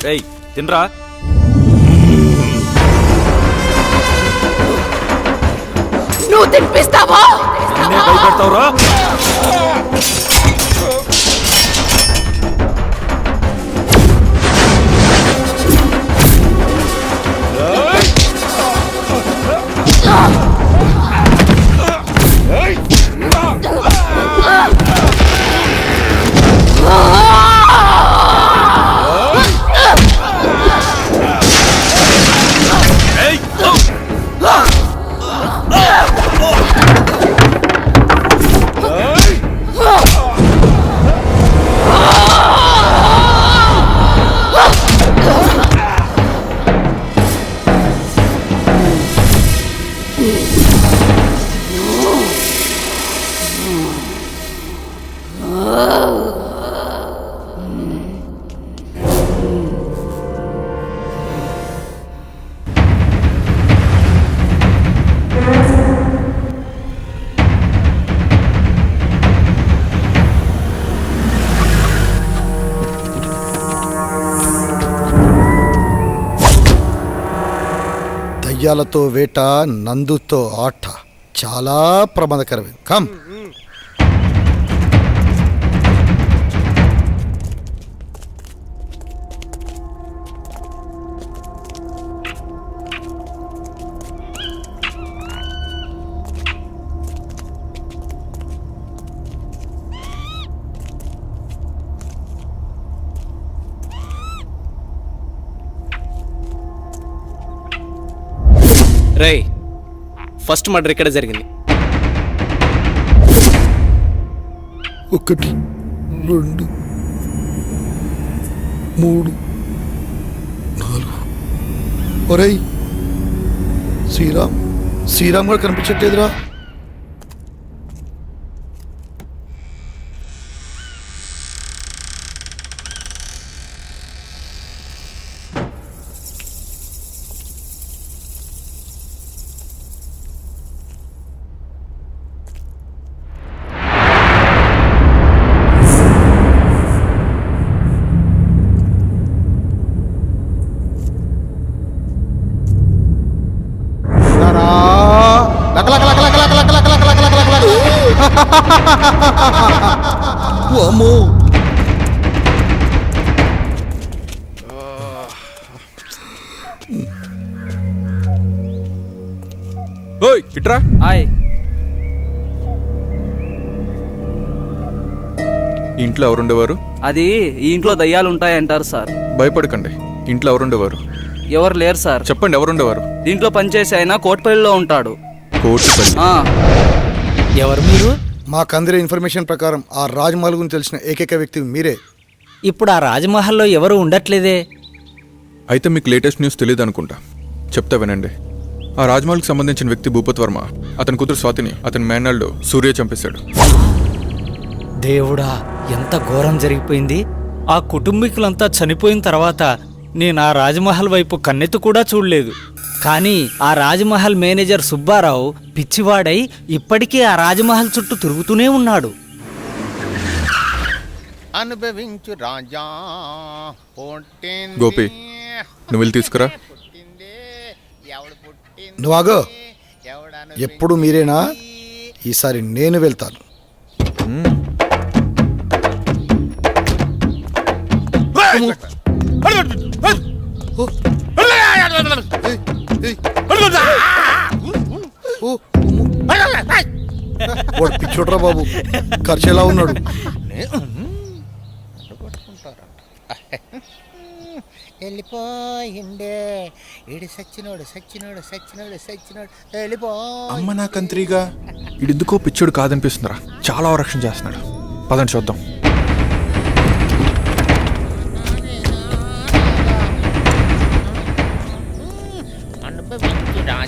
రేయ్ తినరా. నువ్వు తినిపిస్తావా? భయపెడతావురా? దయ్యాలతో వేట, నందుతో ఆట చాలా ప్రమాదకరమే. కమ్. రేయ్, ఫస్ట్ మర్డర్ ఇక్కడ జరిగింది. 1 2 3 4. ఒరేయ్, శ్రీరామ్ కూడా కనిపించట్లేదురా. అమ్మో, ఓయ్ ఇట్రా. ఇంట్లో ఎవరుండేవారు? అది ఈ ఇంట్లో దయ్యాలు ఉంటాయంటారు సార్. భయపడకండి. ఇంట్లో ఎవరుండేవారు? ఎవరు లేరు సార్. చెప్పండి, ఎవరుండేవారు? దీంట్లో పనిచేసి ఆయన కోటిపల్లిలో ఉంటాడు. కోటిపల్లి? ఎవరు మీరు? మాకు అందిన ఇన్ఫర్మేషన్ ప్రకారం ఆ రాజ్మహల్ గురించి తెలిసిన ఏకైక వ్యక్తి మీరే. ఇప్పుడు ఆ రాజ్మహల్లో ఎవరు ఉండట్లేదే. అయితే మీకు లేటెస్ట్ న్యూస్ తెలియదు అనుకుంటా. చెప్తా వినండి. ఆ రాజ్మహల్కి సంబంధించిన వ్యక్తి భూపత్ వర్మ అతని కూతురు స్వాతిని అతని మేనల్డ్ సూర్య చంపేశాడు. దేవుడా, ఎంత ఘోరం జరిగిపోయింది. ఆ కుటుంబీకులంతా చనిపోయిన తర్వాత నేను ఆ రాజ్మహల్ వైపు కన్నెత్తు కూడా చూడలేదు. కానీ ఆ రాజ్మహల్ మేనేజర్ సుబ్బారావు పిచ్చివాడై ఇప్పటికీ ఆ రాజ్మహల్ చుట్టూ తిరుగుతూనే ఉన్నాడు. అనుభవించు రాజా. గోపి, నువ్వు వెళ్ళి తీసుకురా. నువ్వాగో. ఎప్పుడు మీరేనా? ఈసారి నేను వెళ్తాను. వాడు పిచ్చోడ్రా బాబు, ఖర్చు ఎలా ఉన్నాడు? వెళ్ళిపోయిండే ఇడి సచ్చినోడు సచ్చినోడు సచ్చినోడు సచ్చినోడు వెళ్ళిపో. అమ్మ నా కంత్రిగా, ఇడెందుకో పిచ్చోడు కాదనిపిస్తుందిరా. చాలా రక్షణ చేస్తున్నాడు. పదండి చూద్దాం.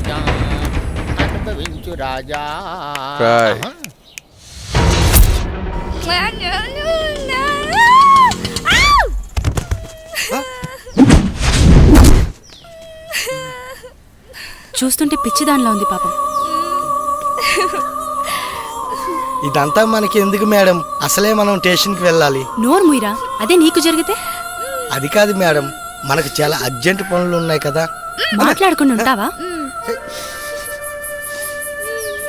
రాజా అనుభవించు రాజా. రాయ్. చూస్తుంటే పిచ్చిదానిలా ఉంది పాపం. ఇదంతా మనకి ఎందుకు మేడం? అసలే మనం స్టేషన్కి వెళ్ళాలి. నోరు ముయిరా, అదే నీకు జరిగితే? అది కాదు మేడం, మనకు చాలా అర్జెంట్ పనులు ఉన్నాయి కదా. మాట్లాడుకుని ఉంటావా?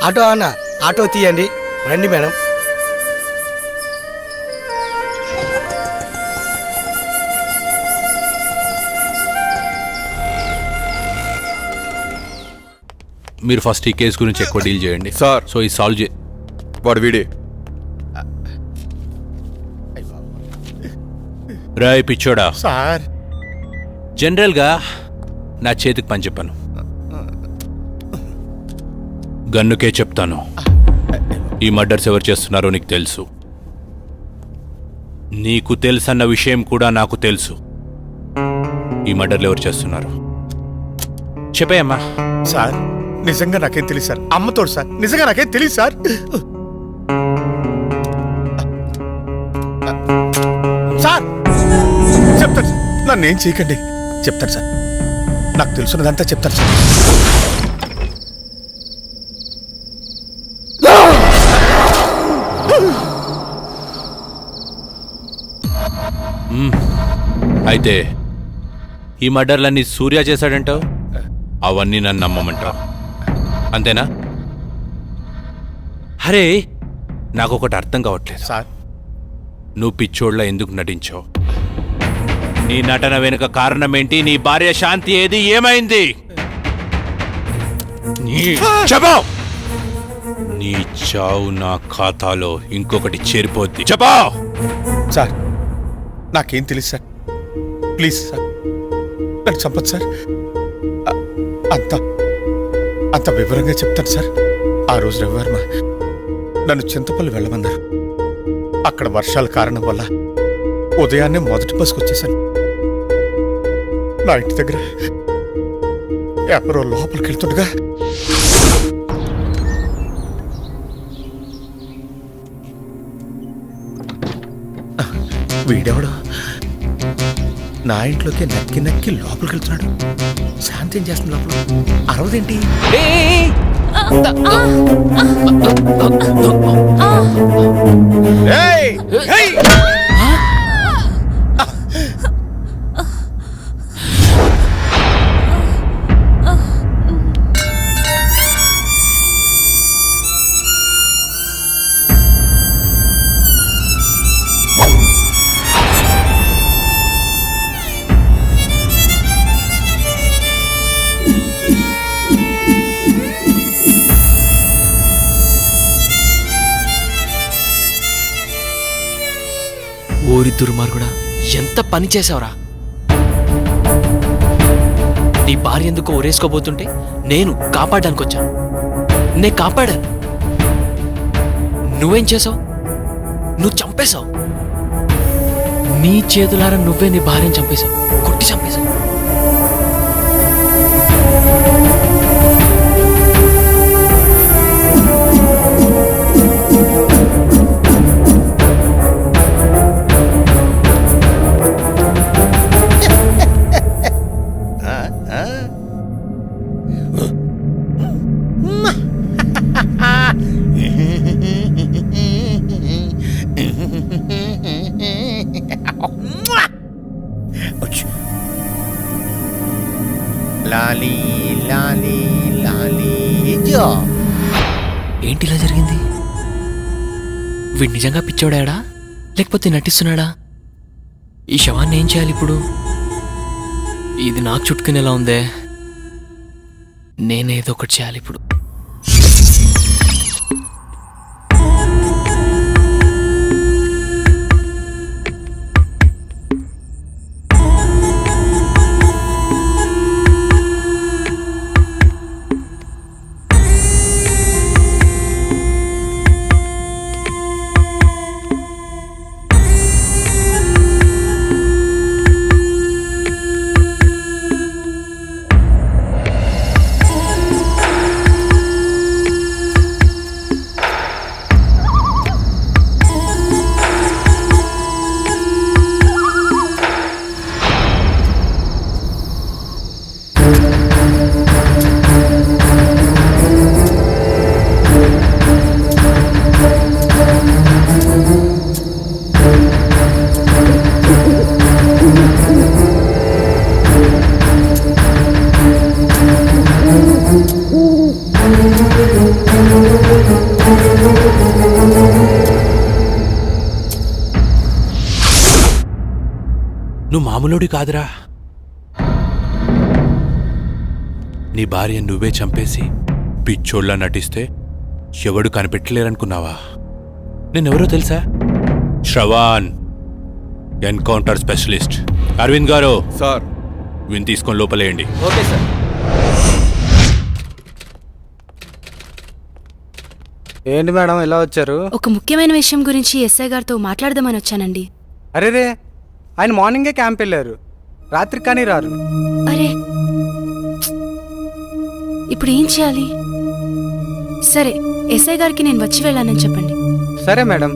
ఆటో అన్న, ఆటో తీయండి. రండి మేడం. మీరు ఫస్ట్ ఈ కేసు గురించి ఎక్కువ డీల్ చేయండి సార్. సో ఈ సాల్వ్ చే వాడు వీడే. రాయ్ పిచ్చోడా సార్. జనరల్గా నా చేతికి పని చెప్పాను, గన్నుకే చెప్తాను. ఈ మర్డర్స్ ఎవరు చేస్తున్నారో నీకు తెలుసు, నీకు తెలుసన్న విషయం కూడా నాకు తెలుసు. ఈ మర్డర్లు ఎవరు చేస్తున్నారు చెప్పేయమ్మా. సార్ నిజంగా నాకేం తెలియదు సార్. అమ్మతోడు సార్, నిజంగా నాకేం తెలియదు సార్. సార్ చెప్తాను సార్, నన్ను ఏం చేయకండి. చెప్తాను సార్, నాకు తెలుసున్నదంతా చెప్తాను సార్. అయితే ఈ మర్డర్లన్నీ సూర్య చేశాడంటావు, అవన్నీ నన్ను నమ్మమంటావు అంతేనా? అరే నాకు ఒకటి అర్థం కావట్లేదు సార్. నువ్వు పిచ్చోళ్ళ ఎందుకు నటించావు? నీ నటన వెనుక కారణం ఏంటి? నీ భార్య శాంతి ఏది, ఏమైంది? చెప్పు. నీ చావు నా ఖాతాలో ఇంకొకటి చేరిపోద్ది. చెప్పు. సార్ నాకేం తెలియదు సార్, ప్లీజ్ సార్ నన్ను చంపదు సార్. అంత వివరంగా చెప్తాను సార్. ఆ రోజు రవివర్మ నన్ను చింతపల్లి వెళ్ళమన్నారు. అక్కడ వర్షాల కారణం వల్ల ఉదయాన్నే మొదటి బస్కు వచ్చేసాను. నా ఇంటి దగ్గర ఎవరో లోపలికి వెళ్తుండగా వీడెవడు నా ఇంట్లోకి నక్కి నక్కి లోపలికి వెళ్తున్నాడు. శాంతి ఏం చేస్తుంది లోపల? అరవదేంటి? ఓరి దుర్మార్గుడా, ఎంత పని చేసావురా! నీ భార్య ఎందుకో ఊరేసుకోబోతుంటే నేను కాపాడడానికి వచ్చాను. నేను కాపాడాను. నువ్వేం చేసావు? నువ్వు చంపేశావు. నీ చేతులారా నువ్వే నీ భార్యను చంపేశావు, కొట్టి చంపేశావు. లాలీ లాలీ లాలీ జో. ఏంటి ఇలా జరిగింది? వీడు నిజంగా పిచ్చోడాడా లేకపోతే నటిస్తున్నాడా? ఈ శవాన్ని ఏం చేయాలి ఇప్పుడు? ఇది నాకు చుట్టుకునేలా ఉందే. నేనేదో ఒకటి చేయాలి ఇప్పుడు. నువ్వు మామూలుడి కాదురా. నీ భార్య నువ్వే చంపేసి పిచ్చోళ్ళ నటిస్తే ఎవడు కనిపెట్టలేరనుకున్నావా? నేనెవరో తెలుసా? Shravan, encounter specialist. అరవింద్ గారు సార్, విని తీసుకొని లోపలేయండి. Okay sir. ఏంటి మేడం ఇలా వచ్చారు? ఒక ముఖ్యమైన విషయం గురించి ఎస్ఐ గారితో మాట్లాడదామని వచ్చానండి. అరేరే, ఆయన మార్నింగే క్యాంప్ వెళ్ళారు, రాత్రి కానీ రారు. అరే, ఇప్పుడు ఏం చేయాలి? సరే, ఎస్ఐ గారికి నేను వచ్చి వెళ్ళానని చెప్పండి. సరే మేడం,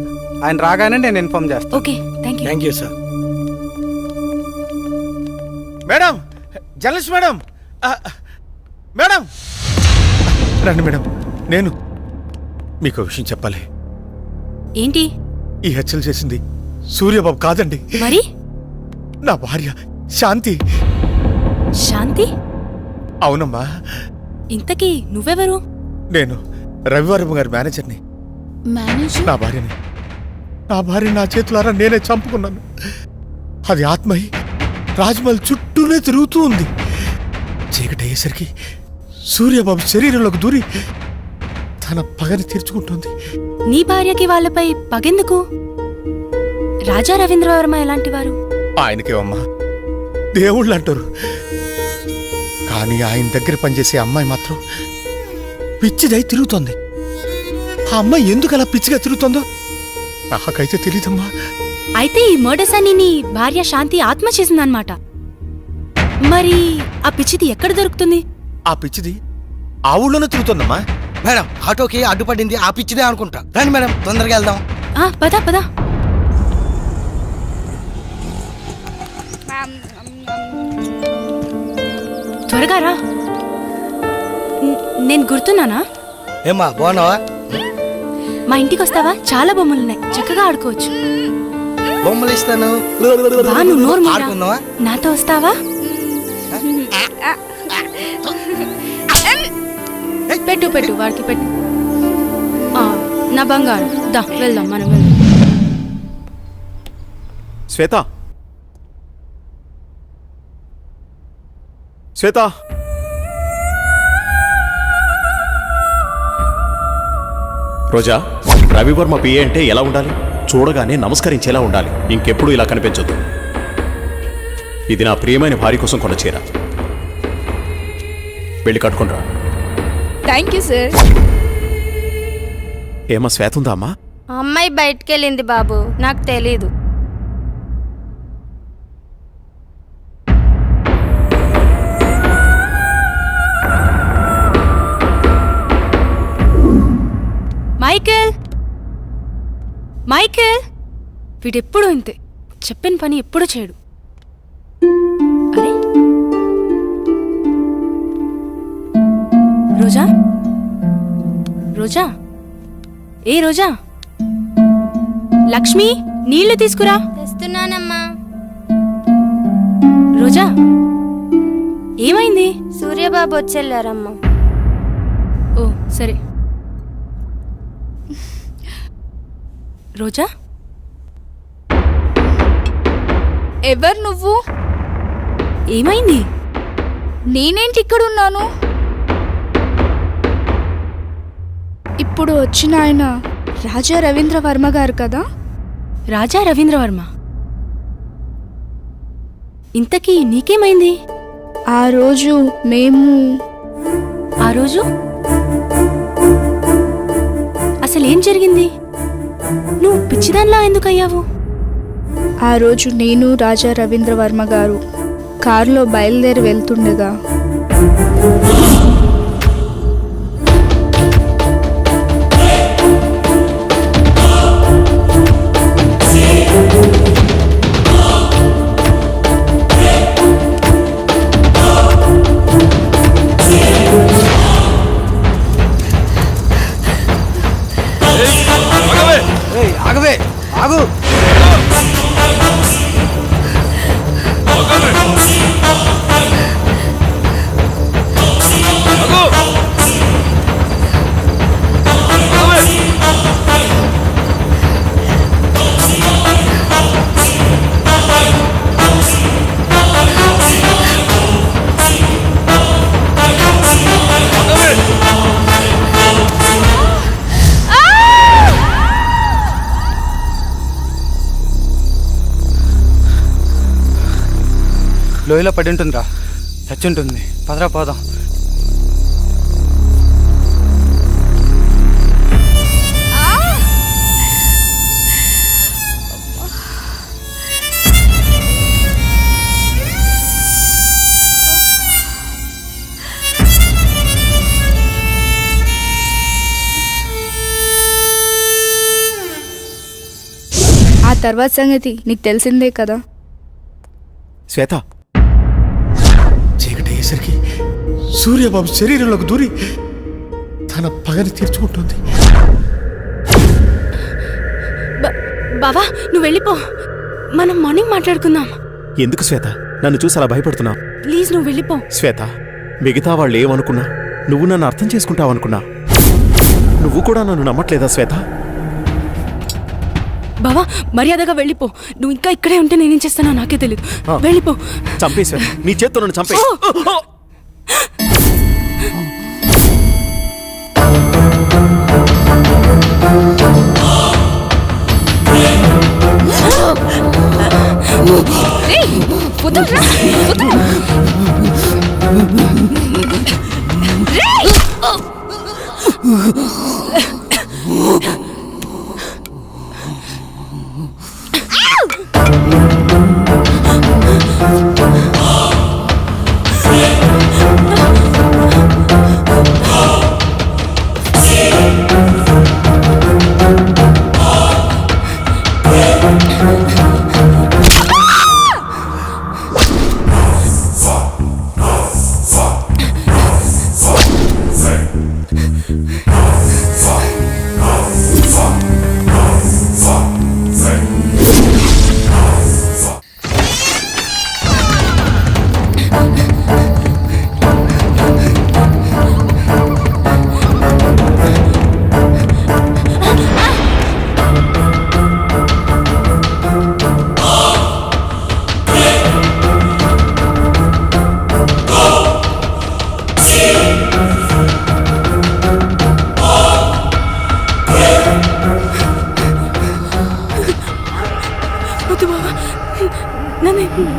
ఆయన రాగానే నేను ఇన్ఫార్మ్ చేస్తాను. Okay, thank you sir. Madam, journalist madam, madam రండి మేడం. నేను మీకు విషయం చెప్పాలి. ఏంటి? ఈ హత్యలు చేసింది సూర్యబాబు కాదండి, మరి నా భార్య శాంతి. శాంతి? అవునమ్మా. ఇంతకీ నువ్వెవరు? నేను రవివర్మ గారి మేనేజర్ని. మేనేజర్? నా భార్య నా చేతులారా నేనే చంపుకున్నాను. అది ఆత్మయి రాజ్మహల్ చుట్టూనే తిరుగుతూ ఉంది. చీకటి అయ్యేసరికి సూర్యబాబు శరీరంలోకి దూరి తన పగని తీర్చుకుంటుంది. నీ భార్యకి వాళ్ళపై పగెందుకు? రాజా రవీంద్రవర్మ ఎలాంటి వారు? ఆయనకేమమ్మా దేవుళ్ళు అంటారు, కానీ ఆయన దగ్గర పనిచేసే అమ్మాయి మాత్రం పిచ్చిదై తిరుగుతోంది. ఆ అమ్మాయి ఎందుకు అలా పిచ్చిగా తిరుగుతుందో నాకైతే తెలీదమ్మా. అయితే ఈ మర్డర్స్ అన్ని నీ భార్య శాంతి ఆత్మ చేసిందన్నమాట. మరి ఆ పిచ్చిది ఎక్కడ దొరుకుతుంది? ఆ పిచ్చిది ఆ ఊళ్ళోనే తిరుగుతుందమ్మా. మేడం, ఆటోకి అడ్డుపడింది ఆ పిచ్చిదే అనుకుంటా. రండి మేడం, తొందరగా వెళ్దాం. పద పద. త్వరగా రా. నేను గుర్తున్నానా? ఏమ్మా, బాగున్నావా? మా ఇంటికి వస్తావా? చాలా బొమ్మలున్నాయి, చక్కగా ఆడుకోవచ్చు. బొమ్మలు ఇస్తాను. ఆడుకుందావా? నాతో వస్తావా? పెట్టు పెట్టు, వాడికి పెట్టు. నా బంగారు, దా వెళ్దాం, మనం వెళ్దాం. శ్వేత, శ్వేత, రోజా, రవివర్మ పిఏ అంటే ఎలా ఉండాలి? చూడగానే నమస్కరించేలా ఉండాలి. ఇంకెప్పుడు ఇలా కనిపించొద్దు. ఇది నా ప్రియమైన భార్య కోసం కొన్న చీర. వెళ్ళి కట్టుకుంటా. Thank you sir. ఏమా శ్వేత ఉందా అమ్మా? అమ్మాయి బయటకెళ్ళింది బాబు, నాకు తెలీదు. మైకేల్, మైకేల్, వీడెప్పుడు ఇంతే, చెప్పిన పని ఎప్పుడు చేయడు. అరే రోజా, రోజా, ఏ రోజా, లక్ష్మి నీళ్లు తీసుకురా. తెస్తున్నానమ్మా. రోజా, ఏమైంది? సూర్యబాబు వచ్చెళ్ళారమ్మా. ఓ సరే. రోజా, ఎవరు నువ్వు? ఏమైంది? నేనేంటి ఇక్కడున్నాను? ఇప్పుడు వచ్చిన ఆయన రాజా రవీంద్రవర్మ గారు కదా? రాజా రవీంద్రవర్మ? ఇంతకీ నీకేమైంది? ఆ రోజు ఆ రోజు అసలేం జరిగింది? నువ్వు పిచ్చిదాన్లా ఎందుకయ్యావు? ఆ రోజు నేను రాజా రవీంద్రవర్మ గారు కారులో బయలుదేరి వెళ్తుండగా ఆగవే, ఆగు. లోయలో పడి ఉంటుందిరా, చచ్చి ఉంటుంది. పదరా పోదాం. ఆ తర్వాత సంగతి నీకు తెలిసిందే కదా. శ్వేత, చీకటి అయ్యేసరికి సూర్యబాబు శరీరంలోకి దూరి తన పగని తీర్చుకుంటుంది. బావా నువ్వు వెళ్ళిపో, మనం మార్నింగ్ మాట్లాడుకుందాం. ఎందుకు శ్వేత నన్ను చూసి అలా భయపడుతున్నావు? ప్లీజ్ నువ్వు వెళ్ళిపో. శ్వేత, మిగతా వాళ్ళు ఏమనుకున్నా నువ్వు నన్ను అర్థం చేసుకుంటావనుకున్నా, నువ్వు కూడా నన్ను నమ్మట్లేదా శ్వేత? బావా మర్యాదగా వెళ్ళిపో. నువ్వు ఇంకా ఇక్కడే ఉంటే నేనేం చేస్తానో నాకే తెలియదు. వెళ్ళిపో. చంపే శ్వేత, నీ చేత్తో నన్ను చంపే.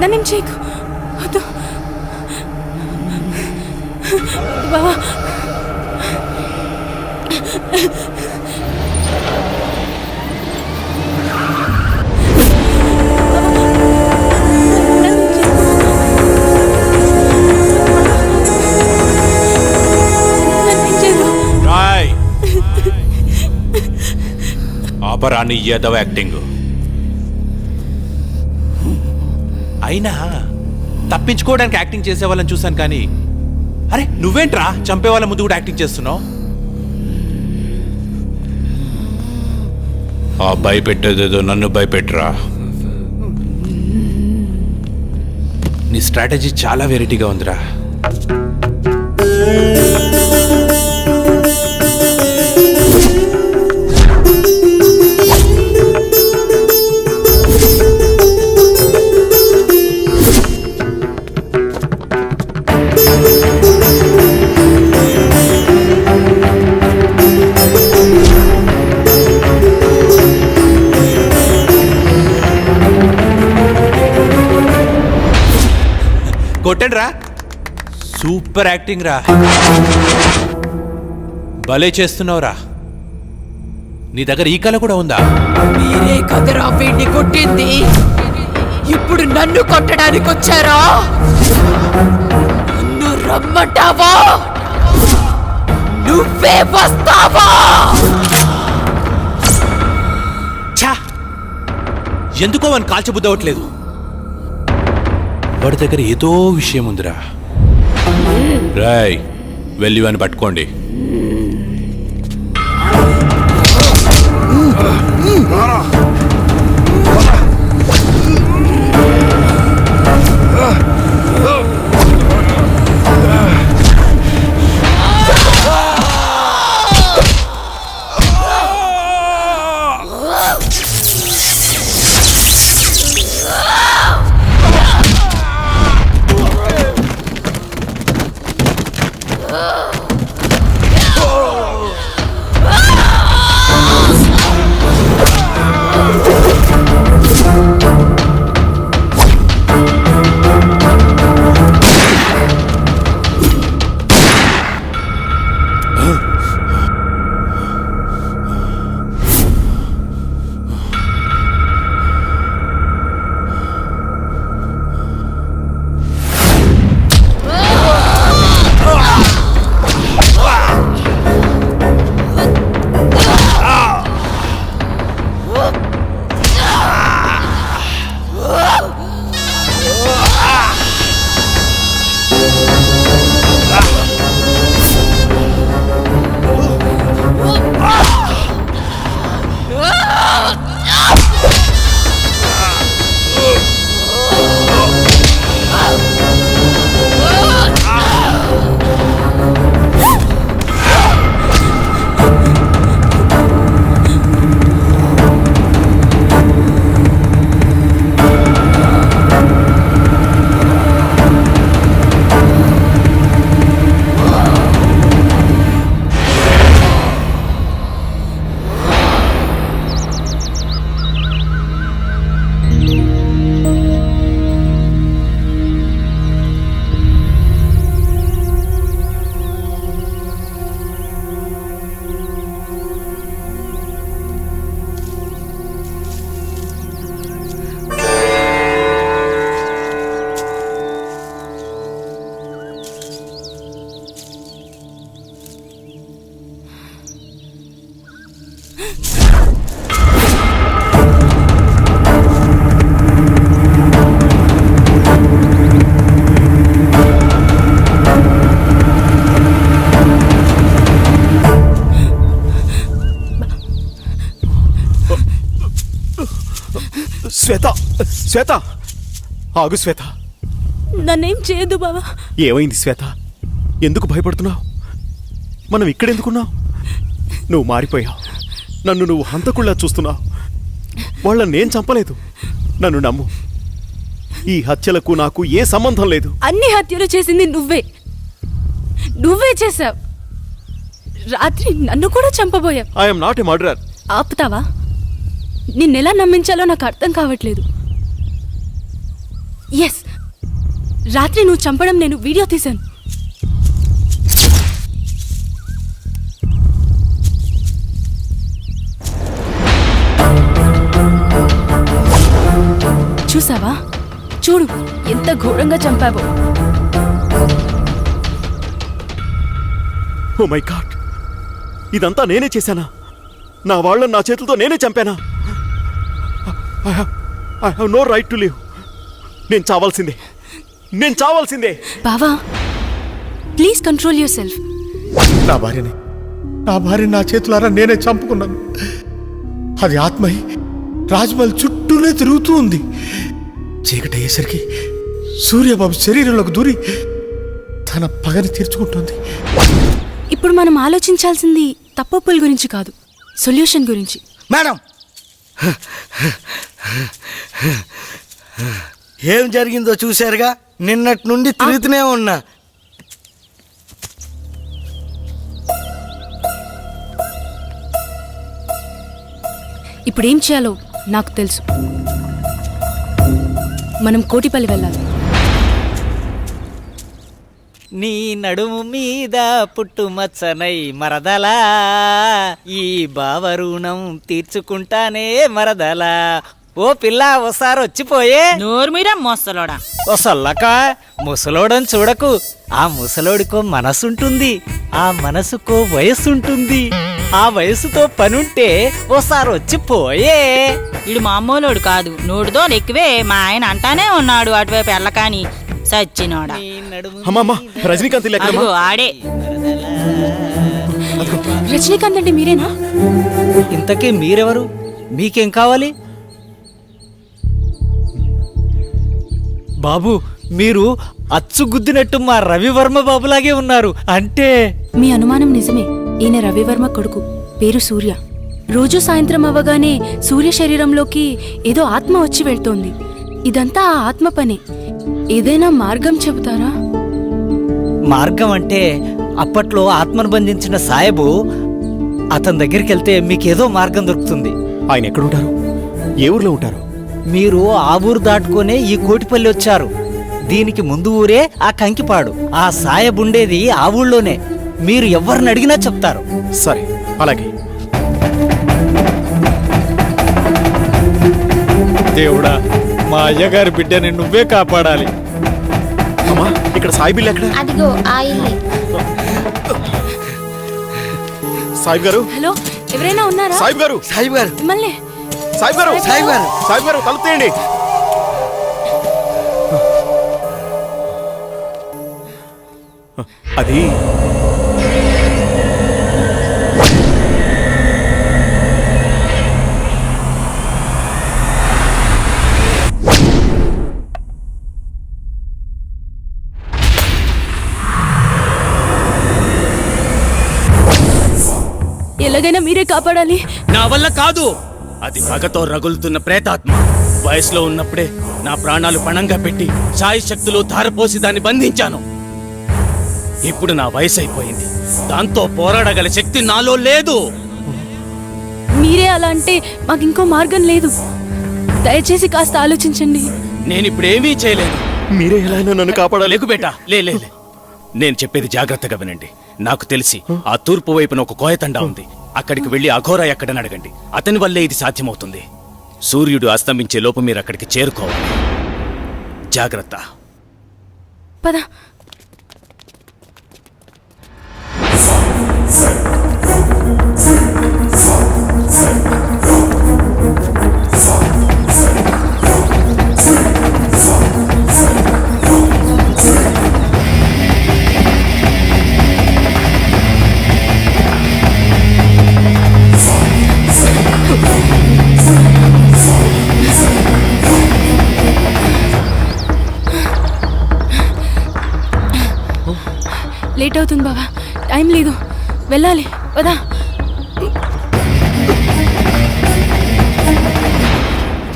నన్నేం చేయకు. వద్దు బావా. ఆపరాని ఏదవ యాక్టింగ్. అయినా తప్పించుకోవడానికి యాక్టింగ్ చేసే వాళ్ళని చూశాను కానీ, అరే నువ్వేంట్రా చంపే వాళ్ళ ముందు కూడా యాక్టింగ్ చేస్తున్నావు? ఆ భయపెట్టేదేదో నన్ను భయపెట్టరా. నీ స్ట్రాటజీ చాలా వెరైటీగా ఉందిరా. కొట్టండి రా, సూపర్ యాక్టింగ్ రా, భలే చేస్తున్నావురా. నీ దగ్గర ఈ కళ కూడా ఉందా? మీరే కదరా వీడిని కొట్టింది, ఇప్పుడు నన్ను కొట్టడానికి వచ్చారా? నన్ను రమ్మంటావా? నువ్వే వస్తావా? ఛా, ఎందుకో వాని కాల్చబుద్ధి అవ్వట్లేదు. వాడి దగ్గర ఏదో విషయం ఉందిరా. రాయ్, వెళ్ళి వాని పట్టుకోండి. శ్వేత, శ్వేత, ఆగు శ్వేత. నన్నేం చేయదు బావా. ఏమైంది శ్వేత? ఎందుకు భయపడుతున్నావు? మనం ఇక్కడెందుకున్నావు? నువ్వు మారిపోయావు. నన్ను నువ్వు హంతకుళ్ళా చూస్తున్నావు. వాళ్ళని నేను చంపలేదు. నన్ను నమ్ము. ఈ హత్యలకు నాకు ఏ సంబంధం లేదు. అన్ని హత్యలు చేసింది నువ్వే చేశావు. రాత్రి నన్ను కూడా చంపబోయావు. I'm not a murderer. ఆపుతావా? నిన్నెలా నమ్మించాలో నాకు అర్థం కావట్లేదు. ఎస్, రాత్రి నువ్వు చంపడం నేను వీడియో తీశాను. చూసావా? చూడు ఎంత ఘోరంగా చంపావో. ఓ మై గాడ్, ఇదంతా నేనే చేశానా? నా వాళ్ళని నా చేతులతో నేనే చంపానా? I have no right to live. నేను చావాల్సిందే. బావా, ప్లీజ్ కంట్రోల్ యువర్ సెల్ఫ్. నా భార్యని నా చేతులారా నేనే చంపుకున్నాను. అది ఆత్మై రాజ్మహల్ చుట్టూనే తిరుగుతూ ఉంది. చీకటి అయ్యేసరికి సూర్యబాబు శరీరంలోకి దూరి తన పగని తీర్చుకుంటుంది. ఇప్పుడు మనం ఆలోచించాల్సింది తప్పొప్పుల గురించి కాదు, సొల్యూషన్ గురించి. మేడం, ఏం జరిగిందో చూశారుగా. నిన్నటి నుండి తిరుగుతూనే ఉన్నా. ఇప్పుడేం చేయాలో నాకు తెలుసు. మనం కోటిపల్లి వెళ్ళాలి. నీ నడుము మీద పుట్టుమచ్చనై మరదలా, ఈ బావరుణం తీర్చుకుంటానే మరదలా. ఓ పిల్ల, ఓసారి వచ్చిపోయే. నోర్మీరా మోసలోడా. ఓ సల్లక, ముసలోడని చూడకు. ఆ ముసలోడికో మనసుంటుంది, ఆ మనసుకో వయస్సుంటుంది. ఆ వయసుతో పనుంటే ఓసారి వచ్చిపోయే. ఇడు మామూలోడు కాదు, నోడుతో ఎక్కువే. మా ఆయన అంటానే ఉన్నాడు అటువైపు ఎల్లకాని సచ్చినోడా. అమ్మమ్మ, రజనీకాంత్ అదిగో ఆడే. రజనీకాంత్ అంటే మీరేనా? ఇంతకీ మీరెవరు? మీకేం కావాలి? బాబు, మీరు అచ్చుగుద్దినట్టు మా రవివర్మ బాబులాగే ఉన్నారు. అంటే మీ అనుమానం నిజమే. ఈయన రవివర్మ కొడుకు, పేరు సూర్య. రోజు సాయంత్రం అవ్వగానే సూర్య శరీరంలోకి ఏదో ఆత్మ వచ్చి వెళ్తోంది. ఇదంతా ఆ ఆత్మ పనే. ఏదైనా మార్గం చెబుతారా? మార్గం అంటే అప్పట్లో ఆత్మను బంధించిన సాయబు, అతని దగ్గరికి వెళ్తే మీకేదో మార్గం దొరుకుతుంది. ఆయన ఎక్కడుంటారు? ఏ ఊర్లో ఉంటారు? మీరు ఆ ఊరు దాటుకునే ఈ కోటిపల్లి వచ్చారు. దీనికి ముందు ఊరే ఆ కంకిపాడు. ఆ సాయబుండేది ఆ ఊళ్ళోనే. మీరు ఎవరిని అడిగినా చెప్తారు. సరే, అలాగే. దేవుడా, మా అయ్యగారి బిడ్డని నువ్వే కాపాడాలి. అమ్మా, ఇక్కడ సాయి బిల్లు ఎక్కడ? అదిగో ఆ ఇల్లే. సాయిబ్ గారు. హలో, ఎవరైనా ఉన్నారా? సాయిబ్ గారు. మిమ్మల్ని. సాయిబ్ గారు, తలుపు తీయండి. అది ఎలాగైనా మీరే కాపాడాలి. నా వల్ల కాదు. అది పగతో రగులుతున్న ప్రేతాత్మ. వయసులో ఉన్నప్పుడే నా ప్రాణాలు పణంగా పెట్టి సాయి శక్తులు ధారపోసి దాన్ని బంధించాను. ఇప్పుడు నా వయసు అయిపోయింది. దాంతో పోరాడగల శక్తి నాలో లేదు. మీరే అలా అంటే మాకు ఇంకో మార్గం లేదు. దయచేసి కాస్త ఆలోచించండి. నేనిప్పుడేమీ చేయలేను. మీరే ఎలా నన్ను కాపాడాలి? లేకు బేటా, లే. నేను చెప్పేది జాగ్రత్తగా వినండి. నాకు తెలిసి ఆ తూర్పు వైపున ఒక కోయతండా ఉంది. అక్కడికి వెళ్లి అఘోరా ఎక్కడని అడగండి. అతని వల్లే ఇది సాధ్యమవుతుంది. సూర్యుడు అస్తమించే లోపు మీరు అక్కడికి చేరుకోవాలి. జాగ్రత్త. పద. అవుతుంది బావా, టైం లేదు, వెళ్ళాలి, పదా.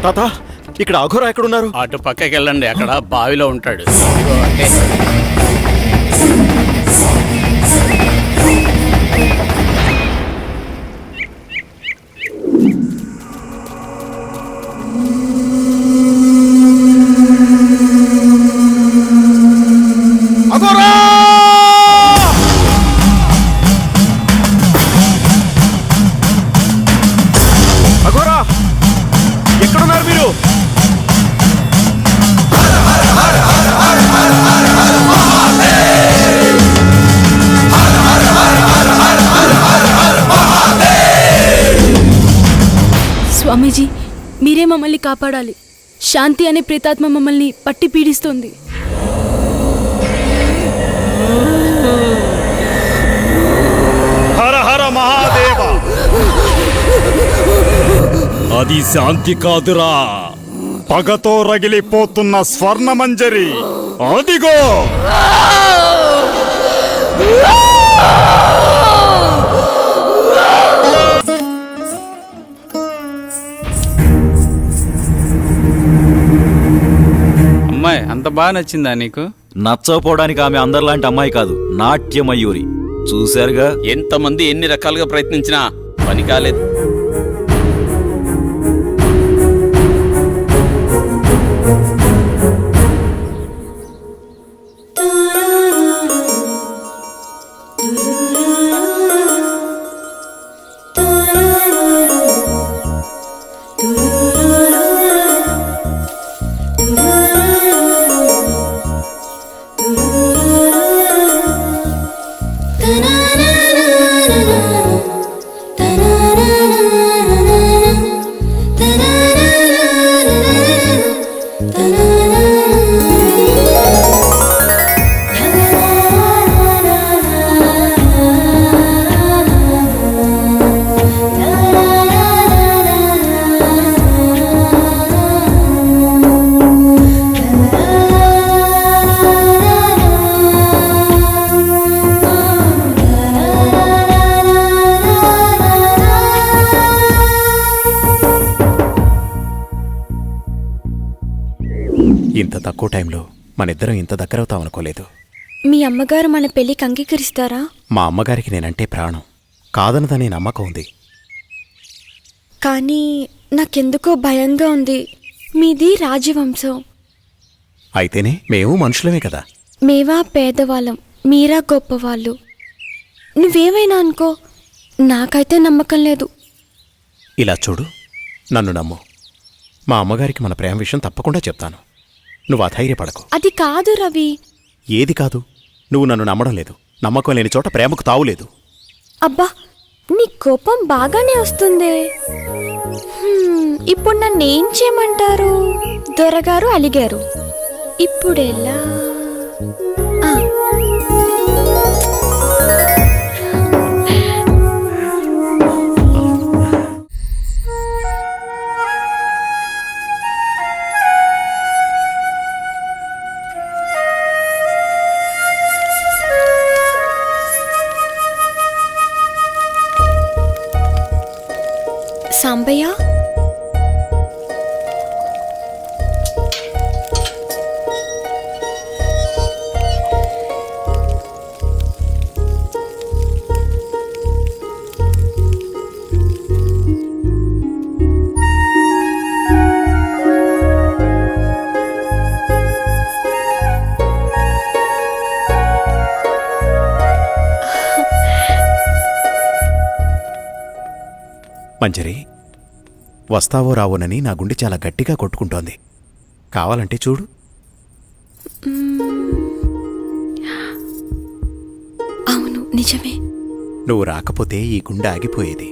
తాత, ఇక్కడ అఘోరా ఎక్కడున్నారు? అటు పక్కకి వెళ్ళండి, అక్కడ బావిలో ఉంటాడు. అఘోరా! అఘోరా, ఎక్కడున్నారు మీరు? స్వామీజీ, మీరే మమ్మల్ని కాపాడాలి. శాంతి అనే ప్రేతాత్మ మమ్మల్ని పట్టి పీడిస్తోంది. హర హర మహాదేవ! అది శాంతి కాదురా, పగతో రగిలిపోతున్న స్వర్ణమంజరి. అదిగో! అమ్మాయి అంత బాగా నచ్చిందా నీకు? నచ్చకపోవడానికి ఆమె అందరిలాంటి అమ్మాయి కాదు, నాట్యమయూరి. చూశారుగా, ఎంతమంది ఎన్ని రకాలుగా ప్రయత్నించినా పని కాలేదు. ఇంత తక్కువ టైంలో మనిద్దరం ఇంత దగ్గరవుతామనుకోలేదు. మీ అమ్మగారు మన పెళ్లికి అంగీకరిస్తారా? మా అమ్మగారికి నేనంటే ప్రాణం, కాదనదనే నమ్మకం ఉంది. కానీ నాకెందుకో భయంగా ఉంది. మీది రాజవంశం. అయితేనే మేము మనుషులమే కదా. మేవా పేదవాళ్ళం, మీరా గొప్పవాళ్ళు. నువ్వేమైనా అనుకో, నాకైతే నమ్మకం లేదు. ఇలా చూడు, నన్ను నమ్ము. మా అమ్మగారికి మన ప్రేమ విషయం తప్పకుండా చెప్తాను. నువ్వు అధైర్యపడకు. అది కాదు రవి. ఏది కాదు? నువ్వు నన్ను నమ్మడం లేదు. నమ్మకం లేని చోట ప్రేమకు తావులేదు. అబ్బా, నీ కోపం బాగానే వస్తుందే. ఇప్పుడు నన్ను ఏం చేయమంటారు? దొరగారు అలిగారు, ఇప్పుడెలా? సాంబయ్య, మంజరి, వస్తావో రావోనని నా గుండె చాలా గట్టిగా కొట్టుకుంటోంది. కావాలంటే చూడు. అవును, నిజమే. నువ్వు రాకపోతే ఈ గుండె ఆగిపోయేది.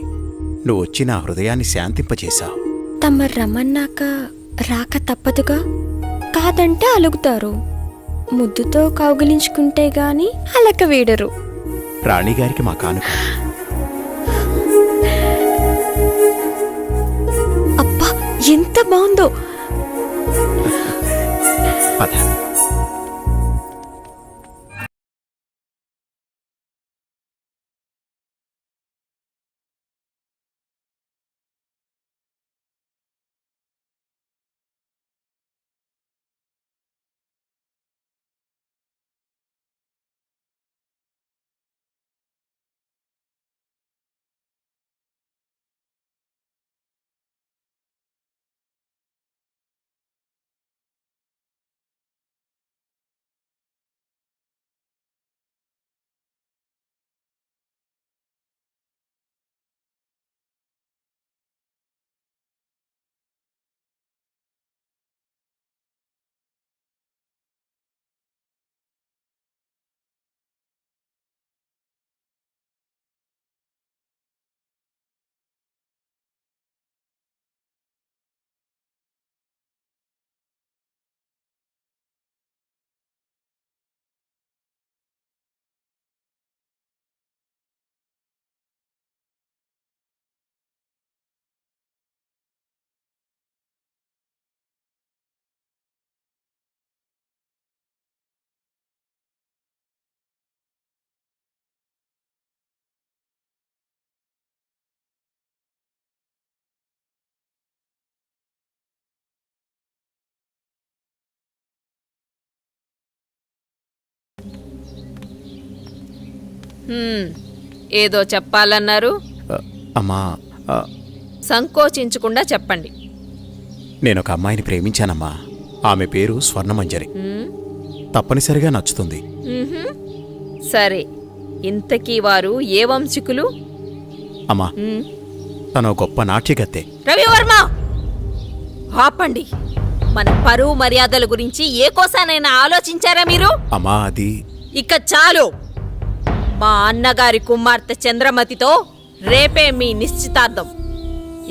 నువ్వు వచ్చి నా హృదయాన్ని శాంతింపచేశావు. తమరు రమ్మన్నాక రాక తప్పదుగా. కాదంటే అలుగుతారు. ముద్దుతో కౌగిలించుకుంటే గాని అలక వీడరు. రాణిగారికి మా కానుక. అబ్బా, ఎంత బాగుందో. పద. ఏదో చెప్పాలన్నారు, అమ్మా సంకోచించకుండా చెప్పండి. నేను ఒక అమ్మాయిని ప్రేమించానమ్మా. ఆమె పేరు స్వర్ణమంజరి. తప్పనిసరిగా నచ్చుతుంది. సరే, ఇంతకీ వారు ఏ వంశికులు? అమ్మా, తను గొప్ప నాట్యగత్తె. రవివర్మ, ఆపండి. మన పరువు మర్యాదల గురించి ఏ కోసానైనా ఆలోచించారా మీరు? అమ్మా, అది ఇక చాలు. మా అన్నగారి కుమార్తె చంద్రమతితో రేపే మీ నిశ్చితార్థం.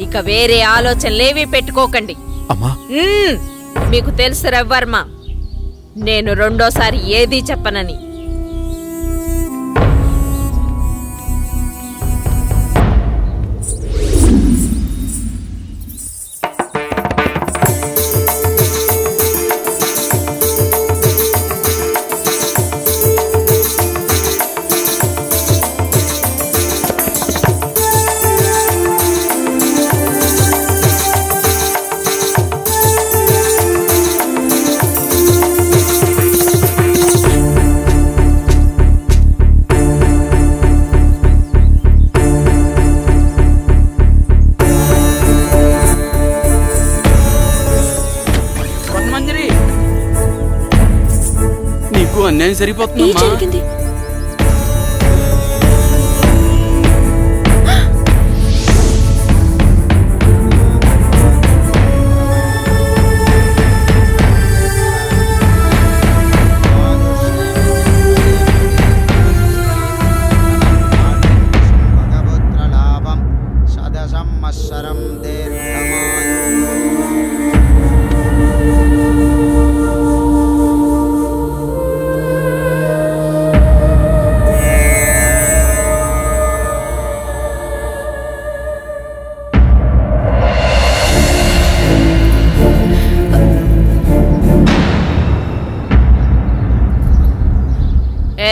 ఇక వేరే ఆలోచనలేవీ పెట్టుకోకండి. అమ్మా, మీకు తెలుసు రవివర్మ, నేను రెండోసారి ఏదీ చెప్పనని. అన్యాయం సరిపోతుందమ్మా.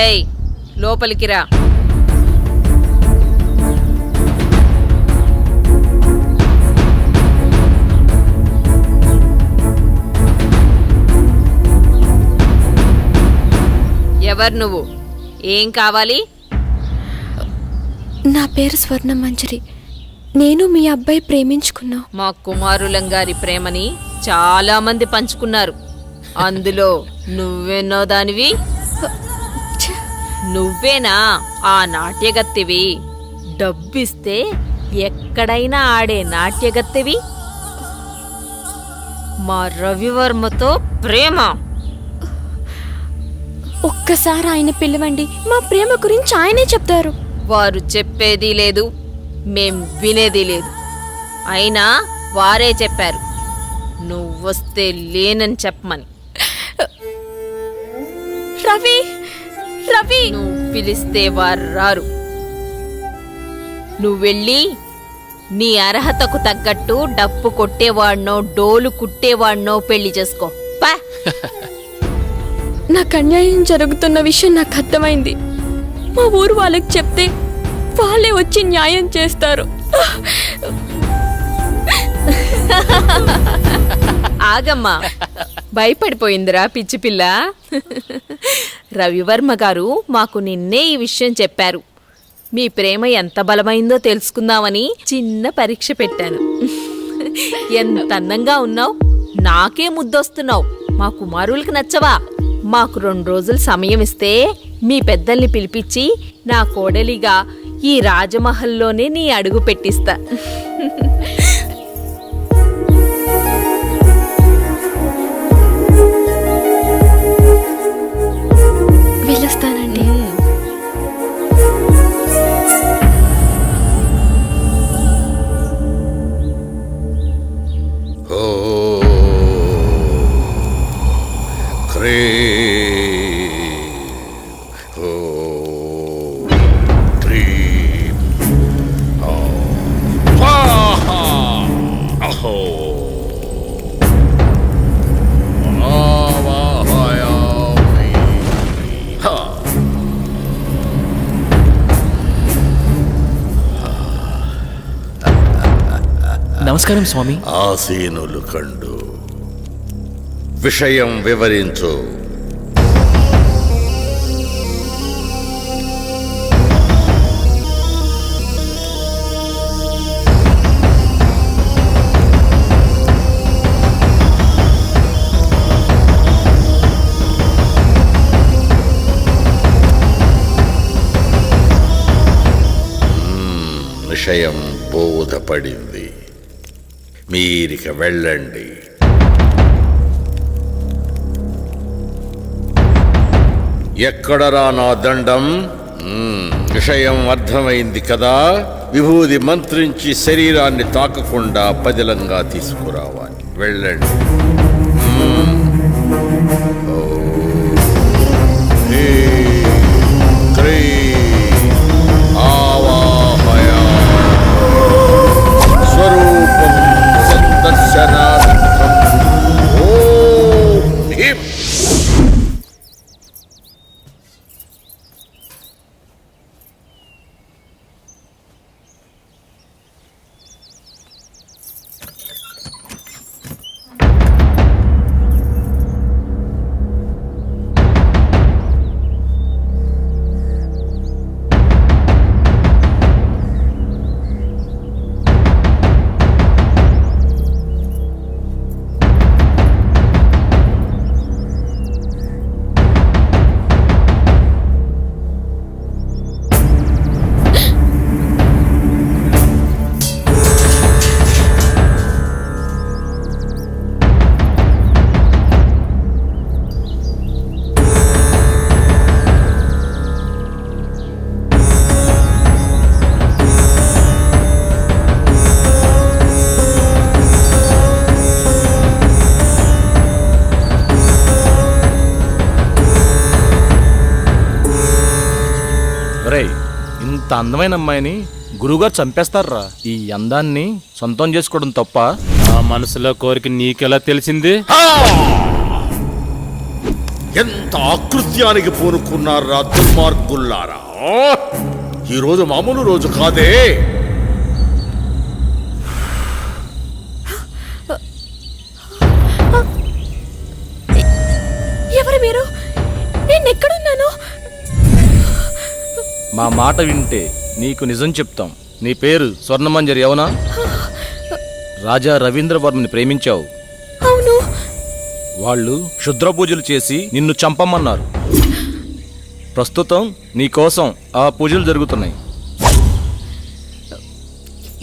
ఏయ్, లోపలికి రా. ఎవరు నువ్వు? ఏం కావాలి? నా పేరు స్వర్ణమంజరి. నేను మీ అబ్బాయి ప్రేమించుకున్నా. మా కుమారులంగారి ప్రేమని చాలా మంది పంచుకున్నారు. అందులో నువ్వెన్నో దానివి. నువ్వేనా ఆ నాట్యగత్తెవి? డబ్బిస్తే ఎక్కడైనా ఆడే నాట్యగత్తెవి? మా రవివర్మతో ప్రేమ? ఒక్కసారి ఆయన పిలవండి, మా ప్రేమ గురించి ఆయనే చెప్తారు. వారు చెప్పేది లేదు, మేం వినేది లేదు. అయినా వారే చెప్పారు నువ్వొస్తే లేనని చెప్పమని. రవి, రవి, నువ్వు పిలిస్తే వారు రారు. నువ్వెళ్ళి నీ అర్హతకు తగ్గట్టు డప్పు కొట్టేవాడినో డోలు కుట్టేవాడినో పెళ్లి చేసుకో. పా. నాకు అన్యాయం జరుగుతున్న విషయం నాకు అర్థమైంది. మా ఊరు వాళ్ళకి చెప్తే వాళ్ళే వచ్చి న్యాయం చేస్తారు. ఆగమ్మా, భయపడిపోయిందిరా పిచ్చి పిల్ల. రవివర్మ గారు మాకు నిన్నే ఈ విషయం చెప్పారు. మీ ప్రేమ ఎంత బలమైందో తెలుసుకుందామని చిన్న పరీక్ష పెట్టాను. ఎంత అందంగా ఉన్నావు, నాకే ముద్దొస్తున్నావు. మా కుమారులకు నచ్చవా? మాకు 2 రోజులు సమయం ఇస్తే మీ పెద్దల్ని పిలిపించి నా కోడలిగా ఈ రాజమహల్లోనే నీ అడుగు పెట్టిస్తా. వెళ్ళొస్తానండి. నమస్కారం స్వామి. ఆసీనులు కండు విషయం వివరించు. విషయం బోధపడింది. మీరిక వెళ్ళండి. ఎక్కడరా నా దండం? విషయం అర్థమైంది కదా. విభూది మంత్రించి శరీరాన్ని తాకకుండా పదిలంగా తీసుకురావాలి. వెళ్ళండి. స్వరూపం సందర్శనార్థం. ఓం హ్రీం. ఇంత అందమైన అమ్మాయిని గురువుగారు చంపేస్తారా? ఈ అందాన్ని సొంతం చేసుకోవడం తప్ప? నా మనసులో కోరిక నీకెలా తెలిసింది? ఎంత ఆకృత్యానికి పూనుకున్నారా దుర్మార్గుల్లారా! ఈరోజు మామూలు రోజు కాదే. ఎవరు మీరు? నేను ఎక్కడున్నాను? మా మాట వింటే నీకు నిజం చెప్తాం. నీ పేరు స్వర్ణమంజరి అవునా? రాజా రవీంద్రవర్మని ప్రేమించావు. అవును. వాళ్ళు క్షుద్ర పూజలు చేసి నిన్ను చంపమన్నారు. ప్రస్తుతం నీ కోసం ఆ పూజలు జరుగుతున్నాయి.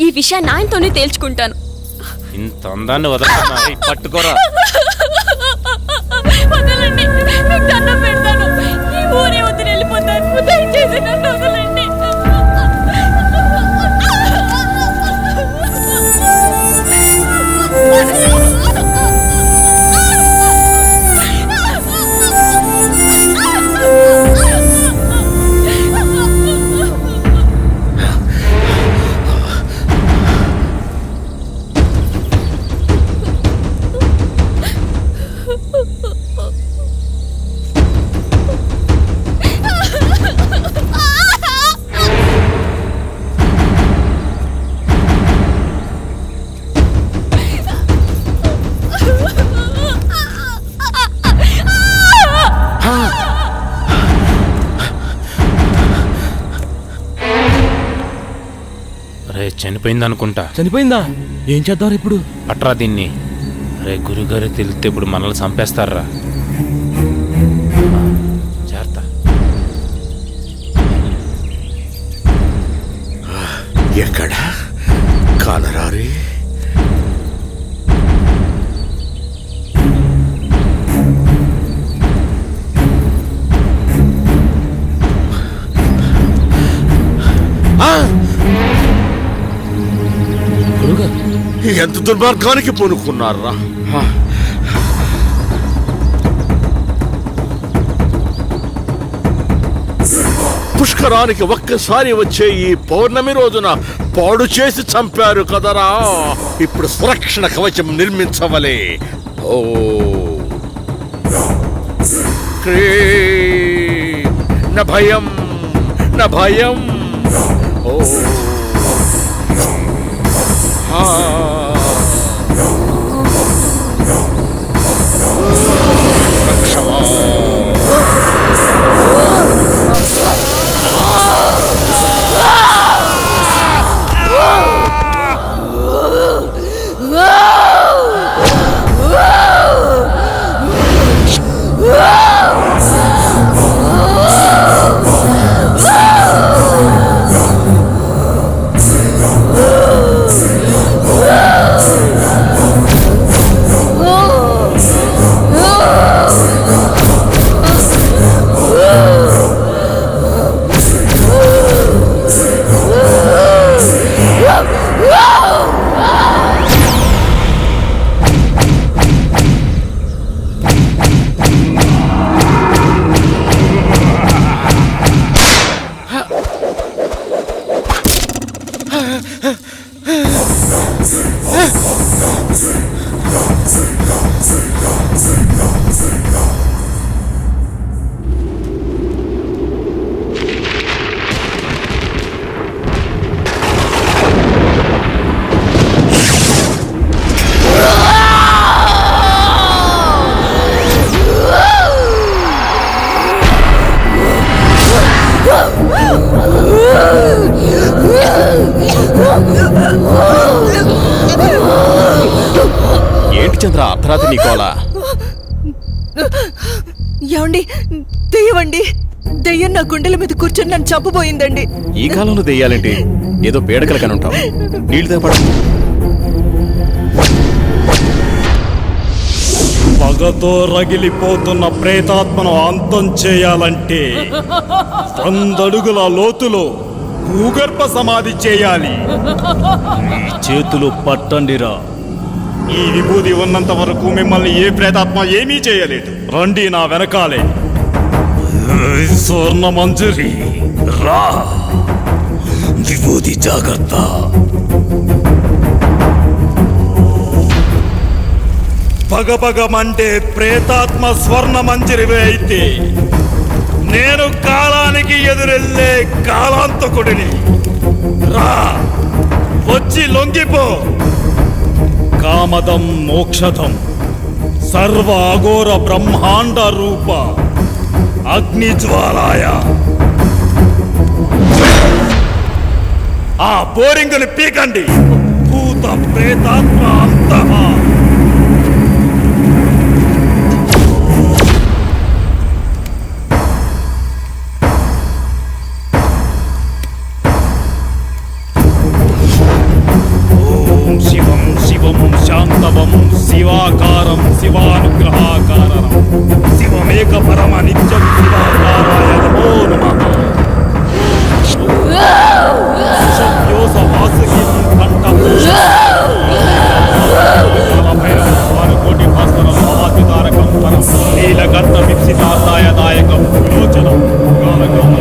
ఈ విషయాన్ని ఆయనతోనే తేల్చుకుంటాను. ఇంత అందాన్ని వదలకుండా పట్టుకోరా. వదలండి, మీకు దండం పెడతాను. ఈ ఊరే వదిలి వెళ్ళిపోతాను. దయచేసి నన్ను వదలండి. రే చనిపోయింది అనుకుంటా. చనిపోయిందా? ఏం చేద్దాం ఇప్పుడు? పట్రా దీన్ని. రే గురుగారు తెలిస్తే ఇప్పుడు మనల్ని చంపేస్తారా? జాగ్రత్త. ఎక్కడ కానరారి? ఎంత దుర్మార్గానికి పూనుకున్నారా! పుష్కరానికి ఒక్కసారి వచ్చే ఈ పౌర్ణమి రోజున పాడు చేసి చంపారు కదరా. ఇప్పుడు సురక్షణ కవచం నిర్మించవలే. ఓ న భయం న భయం. ఓ ఏంటి చంద్ర అర్ధరాత్రి నీకోలా? ఏమండి, దెయ్యమండి, దెయ్యం నా గుండెల మీద కూర్చొని నన్ను చంపబోయిందండి. ఈ కాలంలో దెయ్యాలేంటి? ఏదో పేడకలు కని ఉంటావు. నీళ్ళు తేపడ. పగతో రగిలిపోతున్న ప్రేతాత్మను అంతం చేయాలంటే 100 అడుగుల లోతులో భూగర్భ సమాధి చేయాలి. ఈ చేతులు పట్టండిరా. ఈ విభూది ఉన్నంత వరకు మిమ్మల్ని ఏ ప్రేతాత్మ ఏమీ చేయలేదు. రండి నా వెనకాలే. స్వర్ణ మంజరి రా. విభూది జాగ్రత్త. పగపగమంటే ప్రేతాత్మ స్వర్ణ మంజరివే అయితే నేను కాలానికి ఎదురెళ్ళే కాలాంతకుడిని. రా, వచ్చి లొంగిపో. కామదం మోక్షదం సర్వ అఘోర బ్రహ్మాండ రూప అగ్నిజ్వాలాయ. ఆ బోరింగుని పీకండి. భూత ప్రేతాత్మ అంతః. శివం శివం శాంతవం శివాకారం శివానుగ్రహాకారం శివమేక పరమ నిత్యం శివాకారాయ నమో నమః. సవ్యోస వాసుకి కంఠభూష కోటి భాస్కరం భవాతి తారకం పరం నీలగంధ విప్సితార్థాయ దాయకం విలోచనం కాలకం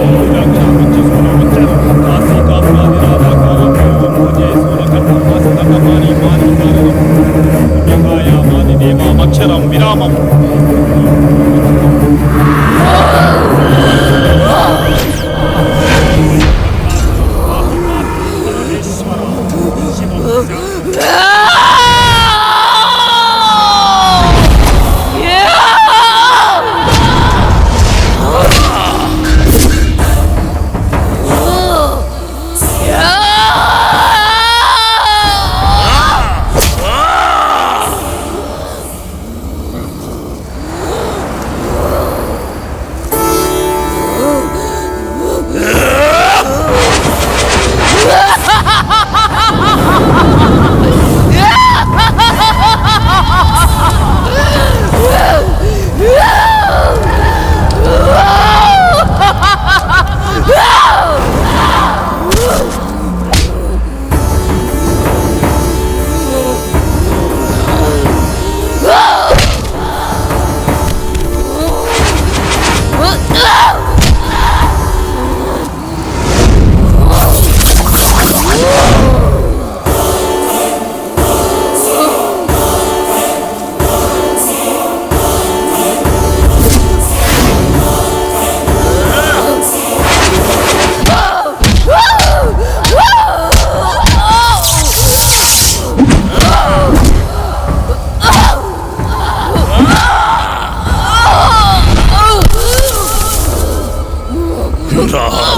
అక్షరం విరామం.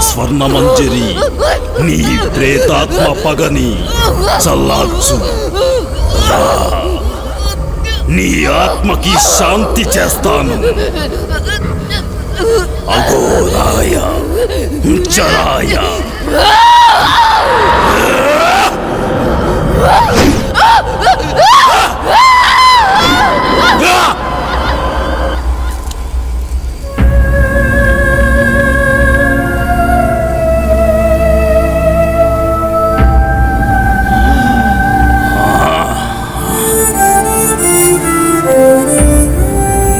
స్వర్ణ మంజరి నీ ప్రేతాత్మ పగని చల్లార్చు. నీ ఆత్మకి శాంతి చేస్తాను. అఘోరాయ చరాయ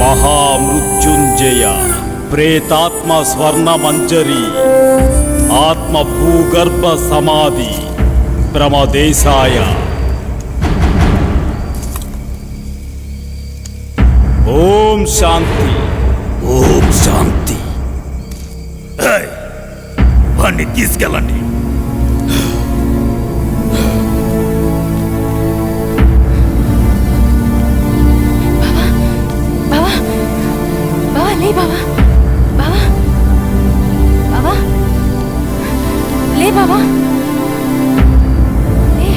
మహామృత్యుంజయ ప్రేతాత్మ స్వర్ణ మంజరి ఆత్మ భూగర్భ సమాధి విప్రమదేశాయ ఓం శాంతి ఓం శాంతి. ఏయ్, వాణ్ణి తీసుకెళ్ళండి. బావా బావా లే బావా బావా బావా లే బావా లే.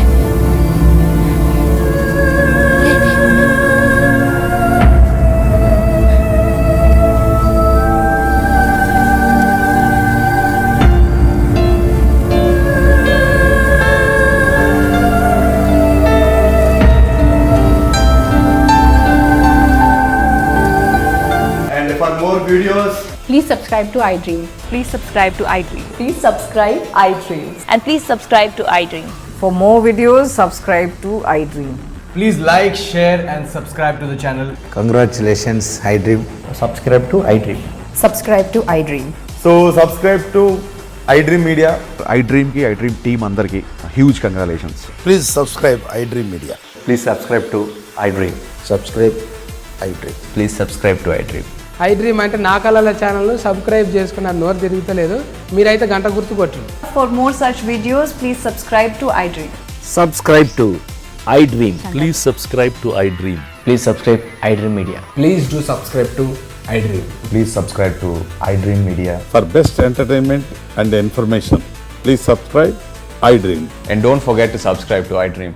And for more videos, Please subscribe to iDream. Please subscribe to iDream. Please subscribe iDream. And please subscribe to iDream. For more videos, subscribe to iDream. Please like, share and subscribe to the channel. Congratulations iDream. Subscribe to iDream. Subscribe to iDream. so subscribe to iDream Media. iDream కి iDream team అందరికి huge congratulations. Please subscribe iDream media. Please subscribe to iDream. Subscribe iDream. Please subscribe to iDream. iDream అంటే నా కళల ఛానల్ను subscribe చేసుకున్న నోరు తిరుగుతలేదు. మీరైతే గంట గుర్తు కొట్టండి. For more such videos, please subscribe to iDream. Subscribe to iDream. Please subscribe to iDream. Please subscribe iDream media. Please do subscribe to iDream. Please subscribe to iDream media. For best entertainment and information, please subscribe iDream. And don't forget to subscribe to iDream.